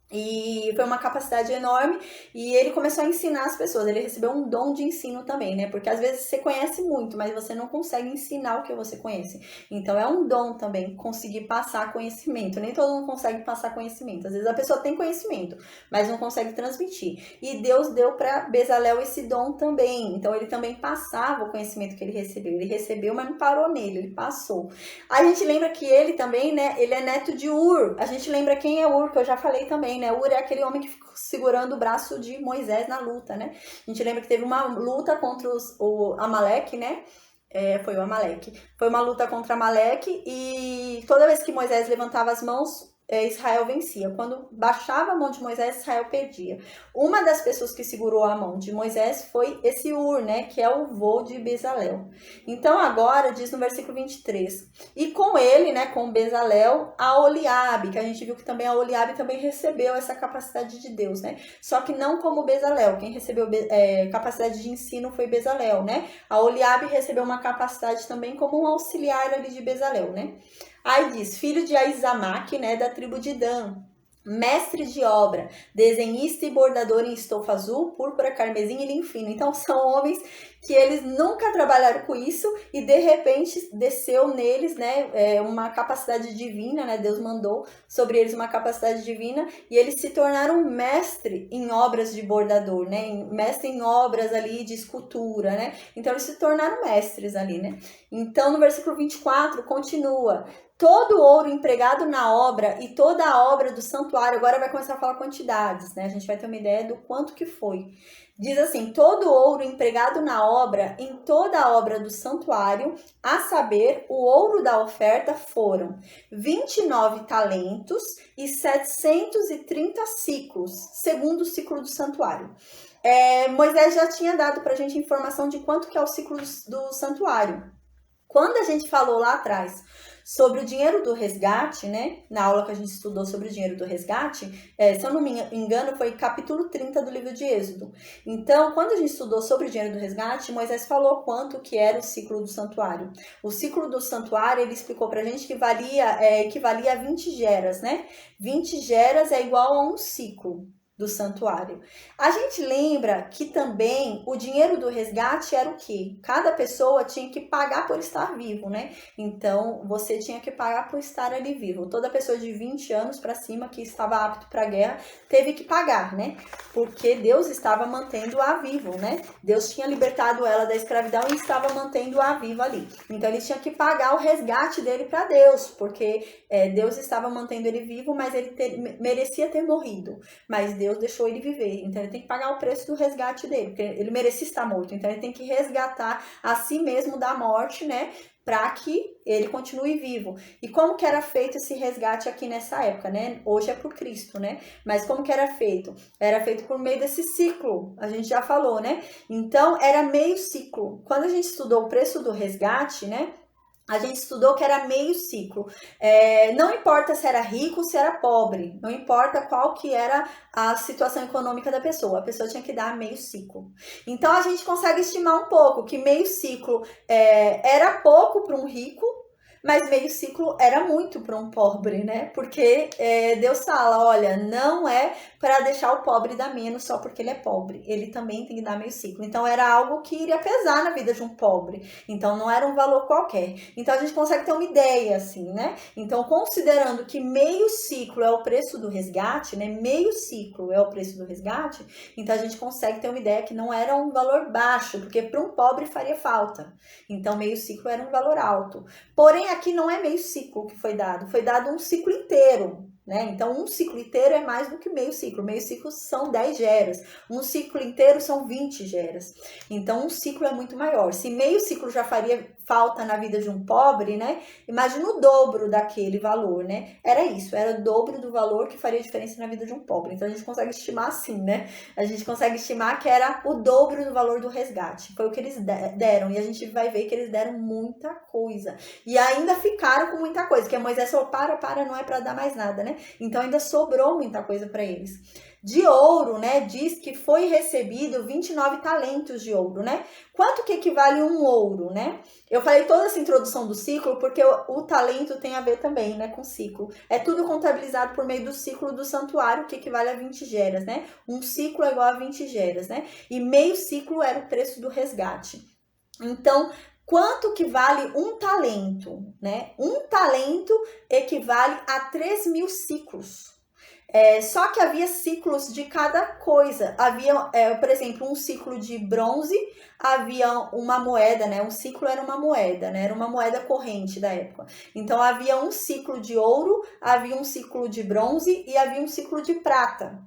E foi uma capacidade enorme e ele começou a ensinar as pessoas. Ele recebeu um dom de ensino também, né? Porque às vezes você conhece muito, mas você não consegue ensinar o que você conhece. Então é um dom também conseguir passar conhecimento. Nem todo mundo consegue passar conhecimento. Às vezes a pessoa tem conhecimento, mas não consegue transmitir. E Deus deu para Bezalel esse dom também. Então ele também passava o conhecimento que ele recebeu. Ele recebeu, mas não parou nele, ele passou. A gente lembra que ele também, né? Ele é neto de Ur. A gente lembra quem é Ur, que eu já falei também, né? Ur é aquele homem que ficou segurando o braço de Moisés na luta, né? A gente lembra que teve uma luta contra o Amaleque, né? Foi o Amaleque. Foi uma luta contra Amaleque e toda vez que Moisés levantava as mãos, Israel vencia. Quando baixava a mão de Moisés, Israel perdia. Uma das pessoas que segurou a mão de Moisés foi esse Ur, né? Que é o vô de Bezalel. Então agora diz no versículo 23. E com ele, né? Com Bezalel, a Oliabe, que a gente viu que também a Oliabe também recebeu essa capacidade de Deus, né? Só que não como Bezalel. Quem recebeu capacidade de ensino foi Bezalel, né? A Oliabe recebeu uma capacidade também como um auxiliar ali de Bezalel, né? Aí diz, filho de Aizamaque, né, da tribo de Dan, mestre de obra, desenhista e bordador em estofa azul, púrpura, carmesim e linho fino. Então são homens que eles nunca trabalharam com isso e de repente desceu neles, né, uma capacidade divina, né, Deus mandou sobre eles uma capacidade divina e eles se tornaram mestre em obras de bordador, né, mestre em obras ali de escultura, né, então eles se tornaram mestres ali, né. Então no versículo 24 continua, todo o ouro empregado na obra e toda a obra do santuário, agora vai começar a falar quantidades, né? A gente vai ter uma ideia do quanto que foi. Diz assim, todo o ouro empregado na obra, em toda a obra do santuário, a saber, o ouro da oferta foram 29 talentos e 730 ciclos, segundo o ciclo do santuário. Moisés já tinha dado para a gente informação de quanto que é o ciclo do santuário. Quando a gente falou lá atrás sobre o dinheiro do resgate, né? Na aula que a gente estudou sobre o dinheiro do resgate, se eu não me engano, foi capítulo 30 do livro de Êxodo. Então, quando a gente estudou sobre o dinheiro do resgate, Moisés falou quanto que era o ciclo do santuário. O ciclo do santuário, ele explicou pra gente que equivalia a 20 geras, né? 20 geras é igual a um ciclo do santuário. A gente lembra que também o dinheiro do resgate era o quê? Cada pessoa tinha que pagar por estar vivo, né? Então, você tinha que pagar por estar ali vivo. Toda pessoa de 20 anos para cima que estava apto para a guerra teve que pagar, né? Porque Deus estava mantendo-a vivo, né? Deus tinha libertado ela da escravidão e estava mantendo-a viva ali. Então, ele tinha que pagar o resgate dele para Deus, porque Deus estava mantendo ele vivo, mas ele merecia ter morrido. Mas Deus deixou ele viver, então ele tem que pagar o preço do resgate dele, porque ele merecia estar morto, então ele tem que resgatar a si mesmo da morte, né, para que ele continue vivo. E como que era feito esse resgate aqui nessa época, né? Hoje é por Cristo, né? Mas como que era feito? Era feito por meio desse ciclo, a gente já falou, né? Então era meio ciclo. Quando a gente estudou o preço do resgate, né, a gente estudou que era meio ciclo. Não importa se era rico ou se era pobre, não importa qual que era a situação econômica da pessoa, a pessoa tinha que dar meio ciclo. Então a gente consegue estimar um pouco que meio ciclo era pouco para um rico, mas meio ciclo era muito para um pobre, né? Porque Deus fala, olha, não é para deixar o pobre dar menos só porque ele é pobre. Ele também tem que dar meio ciclo. Então era algo que iria pesar na vida de um pobre. Então não era um valor qualquer. Então a gente consegue ter uma ideia assim, né? Então considerando que meio ciclo é o preço do resgate, né? Meio ciclo é o preço do resgate. Então a gente consegue ter uma ideia que não era um valor baixo, porque para um pobre faria falta. Então meio ciclo era um valor alto. Porém aqui não é meio ciclo que foi dado um ciclo inteiro, né? Então um ciclo inteiro é mais do que meio ciclo são 10 geras, um ciclo inteiro são 20 geras, então um ciclo é muito maior. Se meio ciclo já faria falta na vida de um pobre, né? Imagina o dobro daquele valor, né? Era isso, era o dobro do valor que faria diferença na vida de um pobre. Então a gente consegue estimar assim, né? A gente consegue estimar que era o dobro do valor do resgate, foi o que eles deram, e a gente vai ver que eles deram muita coisa, e ainda ficaram com muita coisa, que a Moisés falou, para, não é para dar mais nada, né? Então ainda sobrou muita coisa para eles. De ouro, né, diz que foi recebido 29 talentos de ouro, né? Quanto que equivale um ouro, né? Eu falei toda essa introdução do ciclo porque o talento tem a ver também, né, com ciclo. É tudo contabilizado por meio do ciclo do santuário, que equivale a 20 geras, né? Um ciclo é igual a 20 geras, né? E meio ciclo era o preço do resgate. Então, quanto que vale um talento, né? Um talento equivale a 3.000 ciclos. Só que havia ciclos de cada coisa. Havia, por exemplo, um ciclo de bronze, havia uma moeda, né? Um ciclo era uma moeda, né? Era uma moeda corrente da época. Então, havia um ciclo de ouro, havia um ciclo de bronze e havia um ciclo de prata.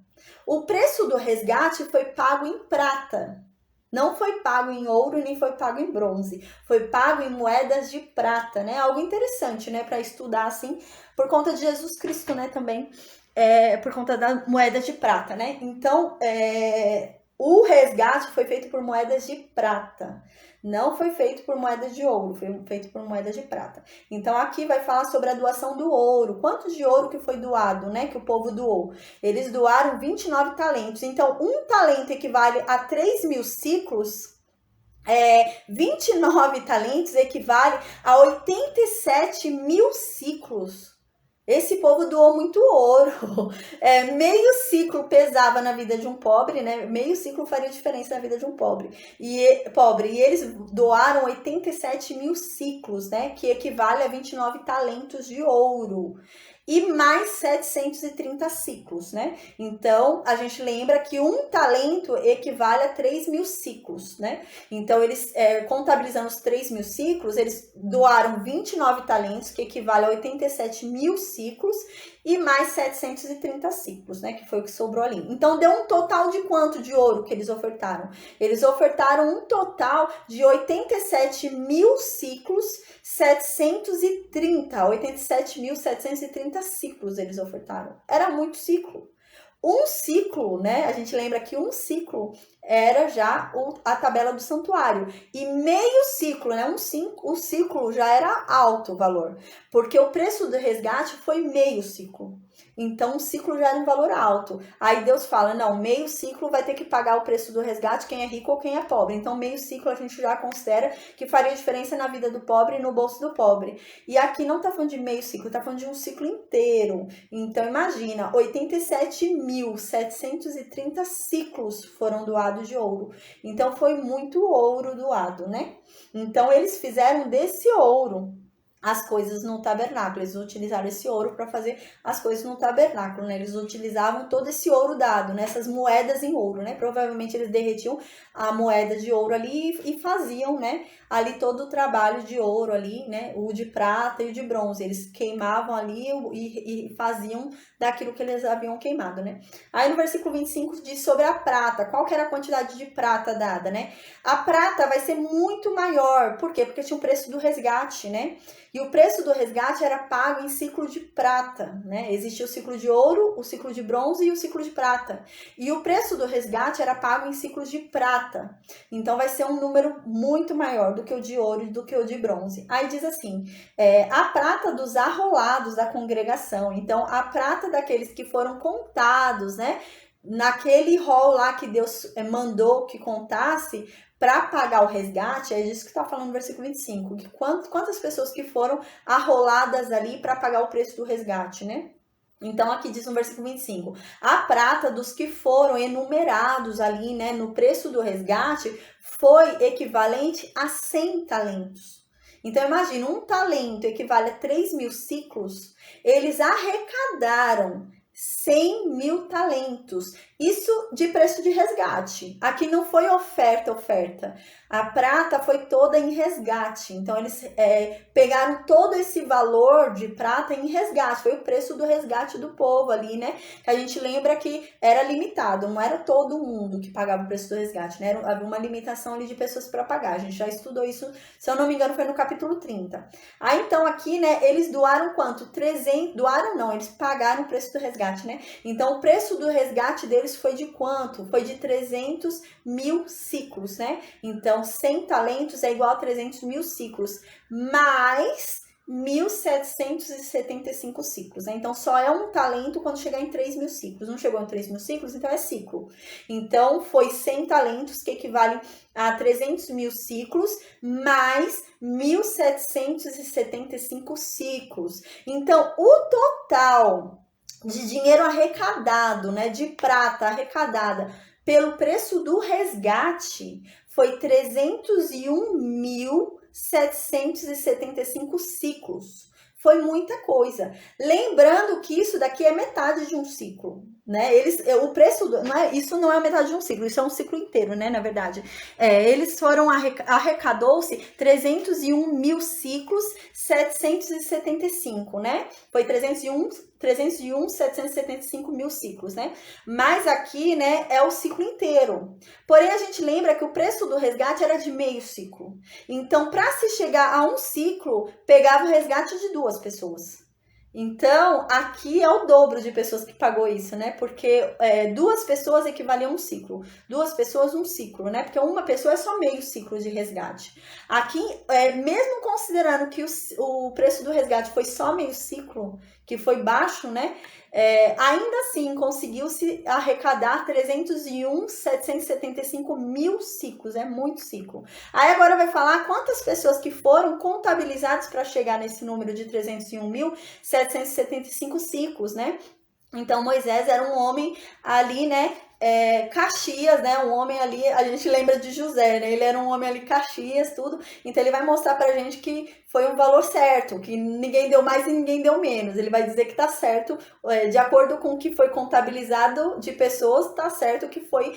O preço do resgate foi pago em prata. Não foi pago em ouro nem foi pago em bronze. Foi pago em moedas de prata, né? Algo interessante, né? Para estudar, assim, por conta de Jesus Cristo, né? Também. Por conta da moeda de prata, né? Então, o resgate foi feito por moedas de prata. Não foi feito por moedas de ouro, foi feito por moeda de prata. Então, aqui vai falar sobre a doação do ouro. Quanto de ouro que foi doado, né? Que o povo doou. Eles doaram 29 talentos. Então, um talento equivale a 3.000 ciclos. 29 talentos equivale a 87.000 ciclos. Esse povo doou muito ouro. Meio ciclo pesava na vida de um pobre, né? Meio ciclo faria diferença na vida de um pobre. E eles doaram 87.000 ciclos, né? Que equivale a 29 talentos de ouro. E mais 730 ciclos, né? Então, a gente lembra que um talento equivale a 3.000 ciclos, né? Então, eles, contabilizando os 3.000 ciclos, eles doaram 29 talentos, que equivale a 87.000 ciclos, e mais 730 ciclos, né? Que foi o que sobrou ali. Então, deu um total de quanto de ouro que eles ofertaram? Eles ofertaram um total de 87.000 ciclos, 87.730 ciclos eles ofertaram. Era muito ciclo. Um ciclo, né? A gente lembra que um ciclo era já a tabela do santuário. E meio ciclo, né? O ciclo já era alto o valor. Porque o preço do resgate foi meio ciclo. Então, o ciclo já era um valor alto. Aí Deus fala, não, meio ciclo vai ter que pagar o preço do resgate quem é rico ou quem é pobre. Então, meio ciclo a gente já considera que faria diferença na vida do pobre e no bolso do pobre. E aqui não tá falando de meio ciclo, tá falando de um ciclo inteiro. Então, imagina, 87.730 ciclos foram doados de ouro. Então, foi muito ouro doado, né? Então, eles fizeram desse ouro as coisas no tabernáculo. Eles utilizaram esse ouro para fazer as coisas no tabernáculo, né? Eles utilizavam todo esse ouro dado, né? Essas moedas em ouro, né? Provavelmente eles derretiam a moeda de ouro ali e faziam, né? Ali todo o trabalho de ouro ali, né? O de prata e o de bronze. Eles queimavam ali e faziam daquilo que eles haviam queimado, né? Aí no versículo 25 diz sobre a prata. Qual que era a quantidade de prata dada, né? A prata vai ser muito maior. Por quê? Porque tinha o preço do resgate, né? E o preço do resgate era pago em ciclo de prata, né? Existia o ciclo de ouro, o ciclo de bronze e o ciclo de prata. E o preço do resgate era pago em ciclos de prata. Então, vai ser um número muito maior do que o de ouro e do que o de bronze. Aí diz assim, a prata dos arrolados da congregação. Então, a prata daqueles que foram contados, né? Naquele rol lá que Deus mandou que contasse, para pagar o resgate, é disso que está falando no versículo 25, que quantas pessoas que foram arroladas ali para pagar o preço do resgate, né? Então, aqui diz no versículo 25, a prata dos que foram enumerados ali, né, no preço do resgate, foi equivalente a 100 talentos. Então, imagina, um talento equivale a 3.000 ciclos, eles arrecadaram 100.000 talentos. Isso de preço de resgate. Aqui não foi oferta. A prata foi toda em resgate. Então, eles pegaram todo esse valor de prata em resgate. Foi o preço do resgate do povo ali, né? A gente lembra que era limitado. Não era todo mundo que pagava o preço do resgate, né? Havia uma limitação ali de pessoas para pagar. A gente já estudou isso, se eu não me engano, foi no capítulo 30. Aí, então, aqui, né? Eles doaram quanto? 300... Doaram não, eles pagaram o preço do resgate, né? Então, o preço do resgate deles foi de quanto? Foi de 300.000 ciclos, né? Então, 100 talentos é igual a 300.000 ciclos, mais 3.775 ciclos, né? Então, só é um talento quando chegar em 3.000 ciclos. Não chegou em 3.000 ciclos, então é ciclo. Então, foi 100 talentos, que equivalem a 300.000 ciclos, mais 1.775 ciclos. Então, o total de dinheiro arrecadado, né, de prata arrecadada pelo preço do resgate foi 301.775 ciclos. Foi muita coisa. Lembrando que isso daqui é metade de um ciclo, né? O preço, isso não é metade de um ciclo, isso é um ciclo inteiro, né? Na verdade, eles foram, arrecadou-se 301.000 ciclos, 775, né? Foi 301.775 ciclos, né? Mas aqui, né, é o ciclo inteiro. Porém, a gente lembra que o preço do resgate era de meio ciclo. Então, para se chegar a um ciclo, pegava o resgate de 2 pessoas. Então, aqui é o dobro de pessoas que pagou isso, né? Porque 2 pessoas equivaliam a um ciclo. 2 pessoas, um ciclo, né? Porque uma pessoa é só meio ciclo de resgate. Aqui, mesmo considerando que o preço do resgate foi só meio ciclo, que foi baixo, né? Ainda assim, conseguiu-se arrecadar 301.775 ciclos. É muito ciclo. Aí agora vai falar quantas pessoas que foram contabilizadas para chegar nesse número de 301.775 ciclos, né? Então, Moisés era um homem ali, né? Caxias, né? Um homem ali, a gente lembra de José, né? Ele era um homem ali, Caxias, tudo. Então, ele vai mostrar pra gente que foi um valor certo, que ninguém deu mais e ninguém deu menos. Ele vai dizer que tá certo, de acordo com o que foi contabilizado de pessoas, tá certo que foi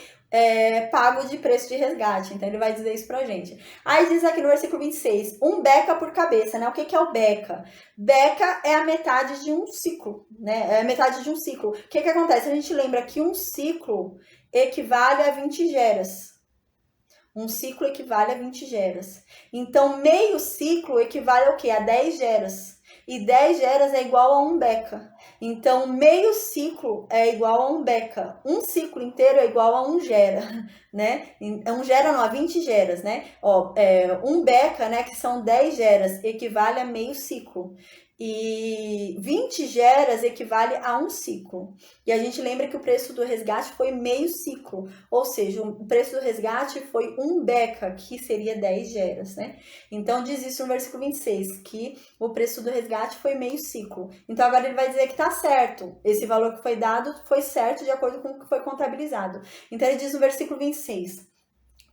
pago de preço de resgate. Então, ele vai dizer isso pra gente. Aí diz aqui no versículo 26, 1 beca por cabeça, né? O que é o beca? Beca é a metade de um ciclo, né? É a metade de um ciclo. O que acontece? A gente lembra que um ciclo equivale a 20 geras. Um ciclo equivale a 20 geras. Então, meio ciclo equivale ao quê? A 10 geras. E 10 geras é igual a 1 beca. Então, meio ciclo é igual a 1 beca. Um ciclo inteiro é igual a 1 gera, né? 1 gera não, a 20 geras, né? 1 beca, né, que são 10 geras, equivale a meio ciclo. E 20 geras equivale a um ciclo. E a gente lembra que o preço do resgate foi meio ciclo. Ou seja, o preço do resgate foi 1 beca, que seria 10 geras, né? Então, diz isso no versículo 26, que o preço do resgate foi meio ciclo. Então, agora ele vai dizer que tá certo. Esse valor que foi dado foi certo de acordo com o que foi contabilizado. Então, ele diz no versículo 26,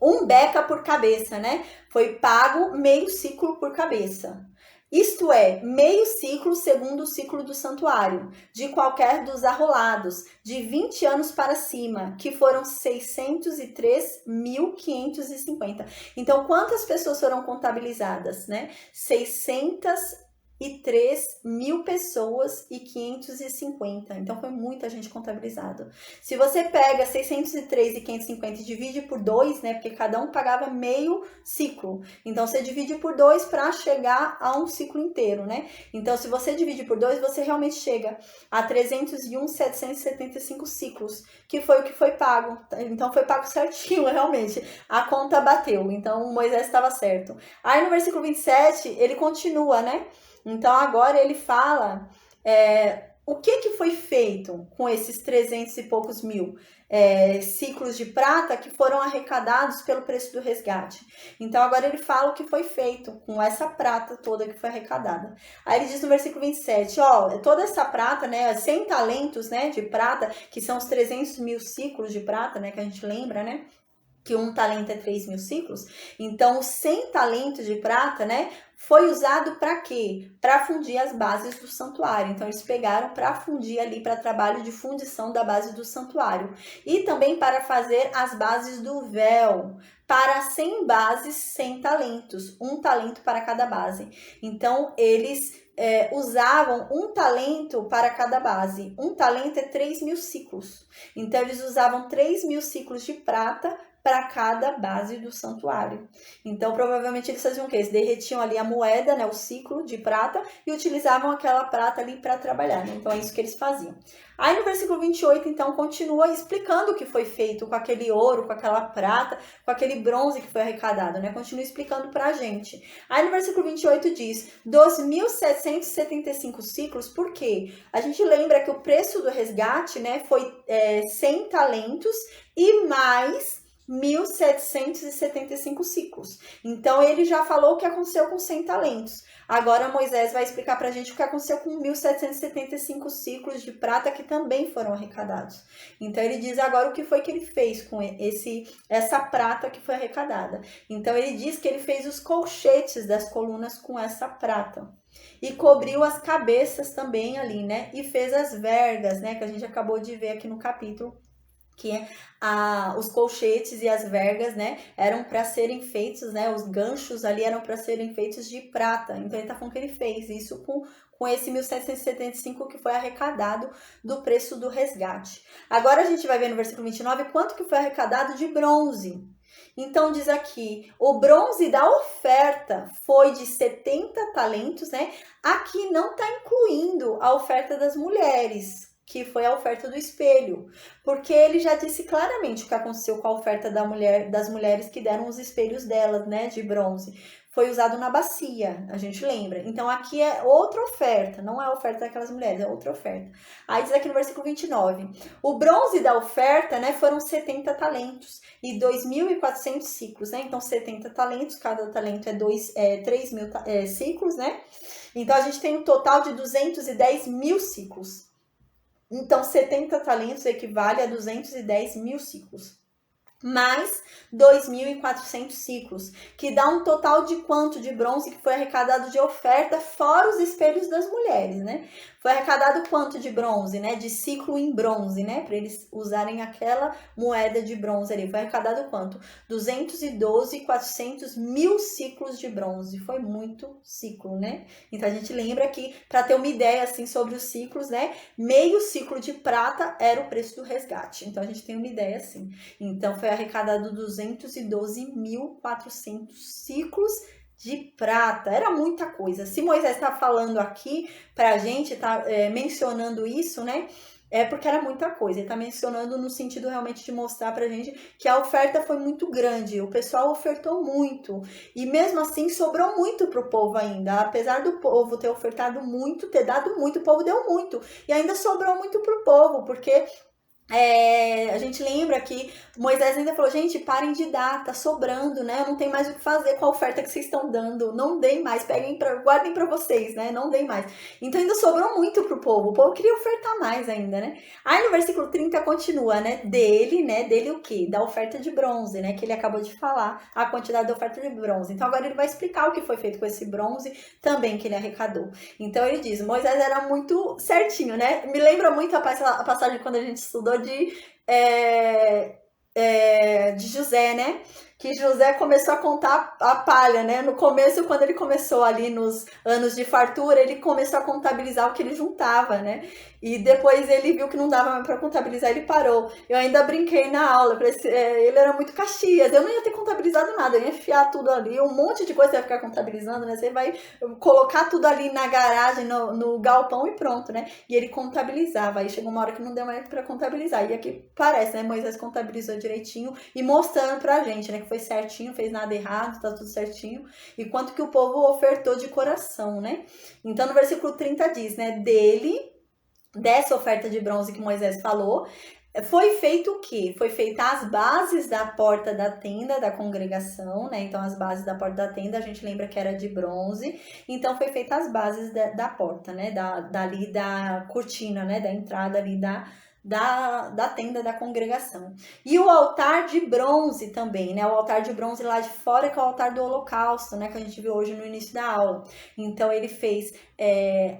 1 beca por cabeça, né? Foi pago meio ciclo por cabeça. Isto é, meio ciclo segundo o ciclo do santuário, de qualquer dos arrolados, de 20 anos para cima, que foram 603.550. Então, quantas pessoas foram contabilizadas, né? 603.000 pessoas e 550. Então, foi muita gente contabilizada. Se você pega 603 e 550 e divide por 2, né? Porque cada um pagava meio ciclo. Então, você divide por 2 para chegar a um ciclo inteiro, né? Então, se você divide por 2, você realmente chega a 301.775 ciclos, que foi o que foi pago. Então, foi pago certinho, realmente. A conta bateu. Então, Moisés estava certo. Aí, no versículo 27, ele continua, né? Então, agora ele fala o que foi feito com esses 300 e poucos mil ciclos de prata que foram arrecadados pelo preço do resgate. Então, agora ele fala o que foi feito com essa prata toda que foi arrecadada. Aí ele diz no versículo 27, toda essa prata, né, 100 talentos, né, de prata, que são os 300.000 ciclos de prata, né, que a gente lembra, né? Que um talento é 3.000 ciclos. Então, os 100 talentos de prata, né, foi usado para quê? Para fundir as bases do santuário. Então, eles pegaram para fundir ali, para trabalho de fundição da base do santuário. E também para fazer as bases do véu. Para 100 bases, 100 talentos. 1 talento para cada base. Então, eles usavam 1 talento para cada base. 1 talento é 3.000 ciclos. Então, eles usavam 3.000 ciclos de prata para cada base do santuário. Então, provavelmente eles faziam o quê? Eles derretiam ali a moeda, né, o ciclo de prata, e utilizavam aquela prata ali para trabalhar, né? Então, é isso que eles faziam. Aí no versículo 28, então, continua explicando o que foi feito com aquele ouro, com aquela prata, com aquele bronze que foi arrecadado, né? Continua explicando pra gente. Aí no versículo 28 diz, 2.775 ciclos, por quê? A gente lembra que o preço do resgate, né, foi 100 talentos e mais 1.775 ciclos. Então, ele já falou o que aconteceu com 100 talentos. Agora, Moisés vai explicar pra gente o que aconteceu com 1.775 ciclos de prata que também foram arrecadados. Então, ele diz agora o que foi que ele fez com essa prata que foi arrecadada. Então, ele diz que ele fez os colchetes das colunas com essa prata. E cobriu as cabeças também ali, né? E fez as vergas, né? Que a gente acabou de ver aqui no capítulo. Que os colchetes e as vergas, né, eram para serem feitos, né, os ganchos ali eram para serem feitos de prata. Então, ele tá falando que ele fez isso com esse 1.775 que foi arrecadado do preço do resgate. Agora, a gente vai ver no versículo 29 quanto que foi arrecadado de bronze. Então, diz aqui, o bronze da oferta foi de 70 talentos, né? Aqui não está incluindo a oferta das mulheres, que foi a oferta do espelho, porque ele já disse claramente o que aconteceu com a oferta das mulheres que deram os espelhos delas, né, de bronze. Foi usado na bacia, a gente lembra. Então, aqui é outra oferta, não é a oferta daquelas mulheres, é outra oferta. Aí diz aqui no versículo 29, o bronze da oferta, né, foram 70 talentos e 2.400 ciclos, né? Então, 70 talentos, cada talento é 3.000 ciclos, né? Então, a gente tem um total de 210 mil ciclos. Então, 70 talentos equivale a 210 mil ciclos. Mais 2.400 ciclos, que dá um total de quanto de bronze que foi arrecadado de oferta, fora os espelhos das mulheres, né? Foi arrecadado quanto de bronze, né? De ciclo em bronze, né? Para eles usarem aquela moeda de bronze ali. Foi arrecadado quanto? 212.400 mil ciclos de bronze. Foi muito ciclo, né? Então, a gente lembra que, para ter uma ideia, assim, sobre os ciclos, né? Meio ciclo de prata era o preço do resgate. Então, a gente tem uma ideia, assim. Então, foi arrecadado 212.400 ciclos de prata. Era muita coisa. Se Moisés está falando aqui pra gente, tá mencionando isso, né? É porque era muita coisa. Ele tá mencionando no sentido realmente de mostrar pra gente que a oferta foi muito grande. O pessoal ofertou muito. E mesmo assim sobrou muito pro povo ainda. Apesar do povo ter ofertado muito, ter dado muito, o povo deu muito. E ainda sobrou muito pro povo, porque a gente lembra que Moisés ainda falou, gente, parem de dar, tá sobrando, né? Eu não tenho mais o que fazer com a oferta que vocês estão dando, não deem mais, guardem pra vocês, né? Não deem mais. Então ainda sobrou muito pro povo, o povo queria ofertar mais ainda, né? Aí no versículo 30 continua, né? Dele o quê? Da oferta de bronze, né? Que ele acabou de falar, a quantidade da oferta de bronze. Então agora ele vai explicar o que foi feito com esse bronze também que ele arrecadou. Então ele diz, Moisés era muito certinho, né? Me lembra muito a passagem quando a gente estudou de José, né? Que José começou a contar a palha, né? No começo, quando ele começou ali nos anos de fartura, ele começou a contabilizar o que ele juntava, né? E depois ele viu que não dava mais para contabilizar, ele parou. Eu ainda brinquei na aula, ele era muito Caxias, eu não ia ter contabilizado nada, eu ia enfiar tudo ali, um monte de coisa você vai ficar contabilizando, né? Você vai colocar tudo ali na garagem, no galpão e pronto, né? E ele contabilizava, aí chegou uma hora que não deu mais para contabilizar. E aqui parece, né? Moisés contabilizou direitinho e mostrando pra gente, né? Que foi certinho, fez nada errado, tá tudo certinho. E quanto que o povo ofertou de coração, né? Então no versículo 30 diz, né? Dessa oferta de bronze que Moisés falou, foi feito o quê? Foi feita as bases da porta da tenda da congregação, né? Então, as bases da porta da tenda, a gente lembra que era de bronze. Então, foi feita as bases da porta, né? Dali da cortina, né? Da entrada ali da tenda da congregação. E o altar de bronze também, né? O altar de bronze lá de fora, que é o altar do holocausto, né? Que a gente viu hoje no início da aula. Então, ele fez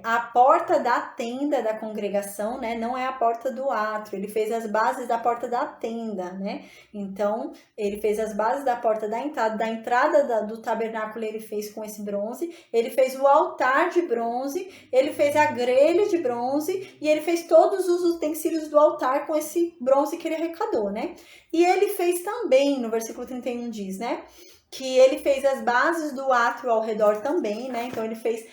a porta da tenda da congregação, né? Não é a porta do átrio. Ele fez as bases da porta da tenda, né? Então, ele fez as bases da porta da entrada do tabernáculo, ele fez com esse bronze. Ele fez o altar de bronze, ele fez a grelha de bronze e ele fez todos os utensílios do altar com esse bronze que ele arrecadou, né? E ele fez também, no versículo 31 diz, né? Que ele fez as bases do átrio ao redor também, né? Então ele fez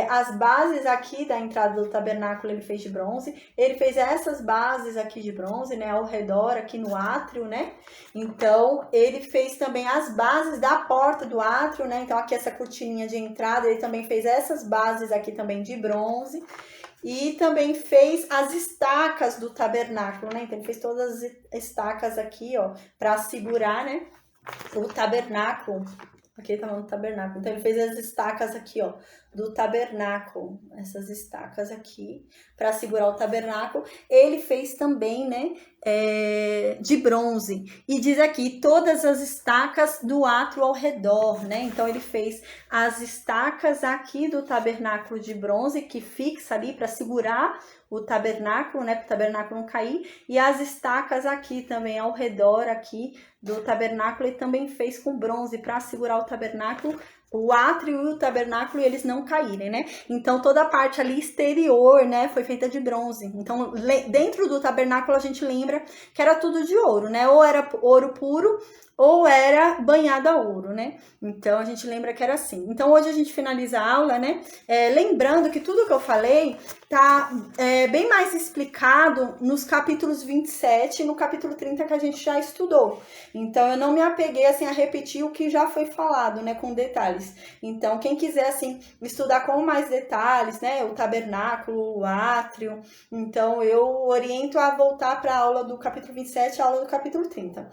as bases aqui da entrada do tabernáculo, ele fez de bronze. Ele fez essas bases aqui de bronze, né? Ao redor, aqui no átrio, né? Então ele fez também as bases da porta do átrio, né? Então aqui essa cortininha de entrada, ele também fez essas bases aqui também de bronze. E também fez as estacas do tabernáculo, né? Então ele fez todas as estacas aqui, ó, para segurar, né? O tabernáculo. Aqui tá falando tabernáculo. Então ele fez as estacas aqui, ó, do tabernáculo. Essas estacas aqui para segurar o tabernáculo. Ele fez também, né, de bronze. E diz aqui todas as estacas do átrio ao redor, né? Então ele fez as estacas aqui do tabernáculo de bronze que fixa ali para segurar o tabernáculo, né, para o tabernáculo não cair, e as estacas aqui também ao redor aqui do tabernáculo ele também fez com bronze para segurar o tabernáculo, o átrio e o tabernáculo e eles não caírem, né? Então toda a parte ali exterior, né, foi feita de bronze. Então dentro do tabernáculo a gente lembra que era tudo de ouro, né? Ou era ouro puro ou era banhado a ouro, né? Então a gente lembra que era assim. Então hoje a gente finaliza a aula, né? Lembrando que tudo que eu falei tá bem mais explicado nos capítulos 27 e no capítulo 30 que a gente já estudou. Então eu não me apeguei assim a repetir o que já foi falado, né, com detalhes. Então quem quiser assim estudar com mais detalhes, né, o tabernáculo, o átrio, então eu oriento a voltar para a aula do capítulo 27 e a aula do capítulo 30.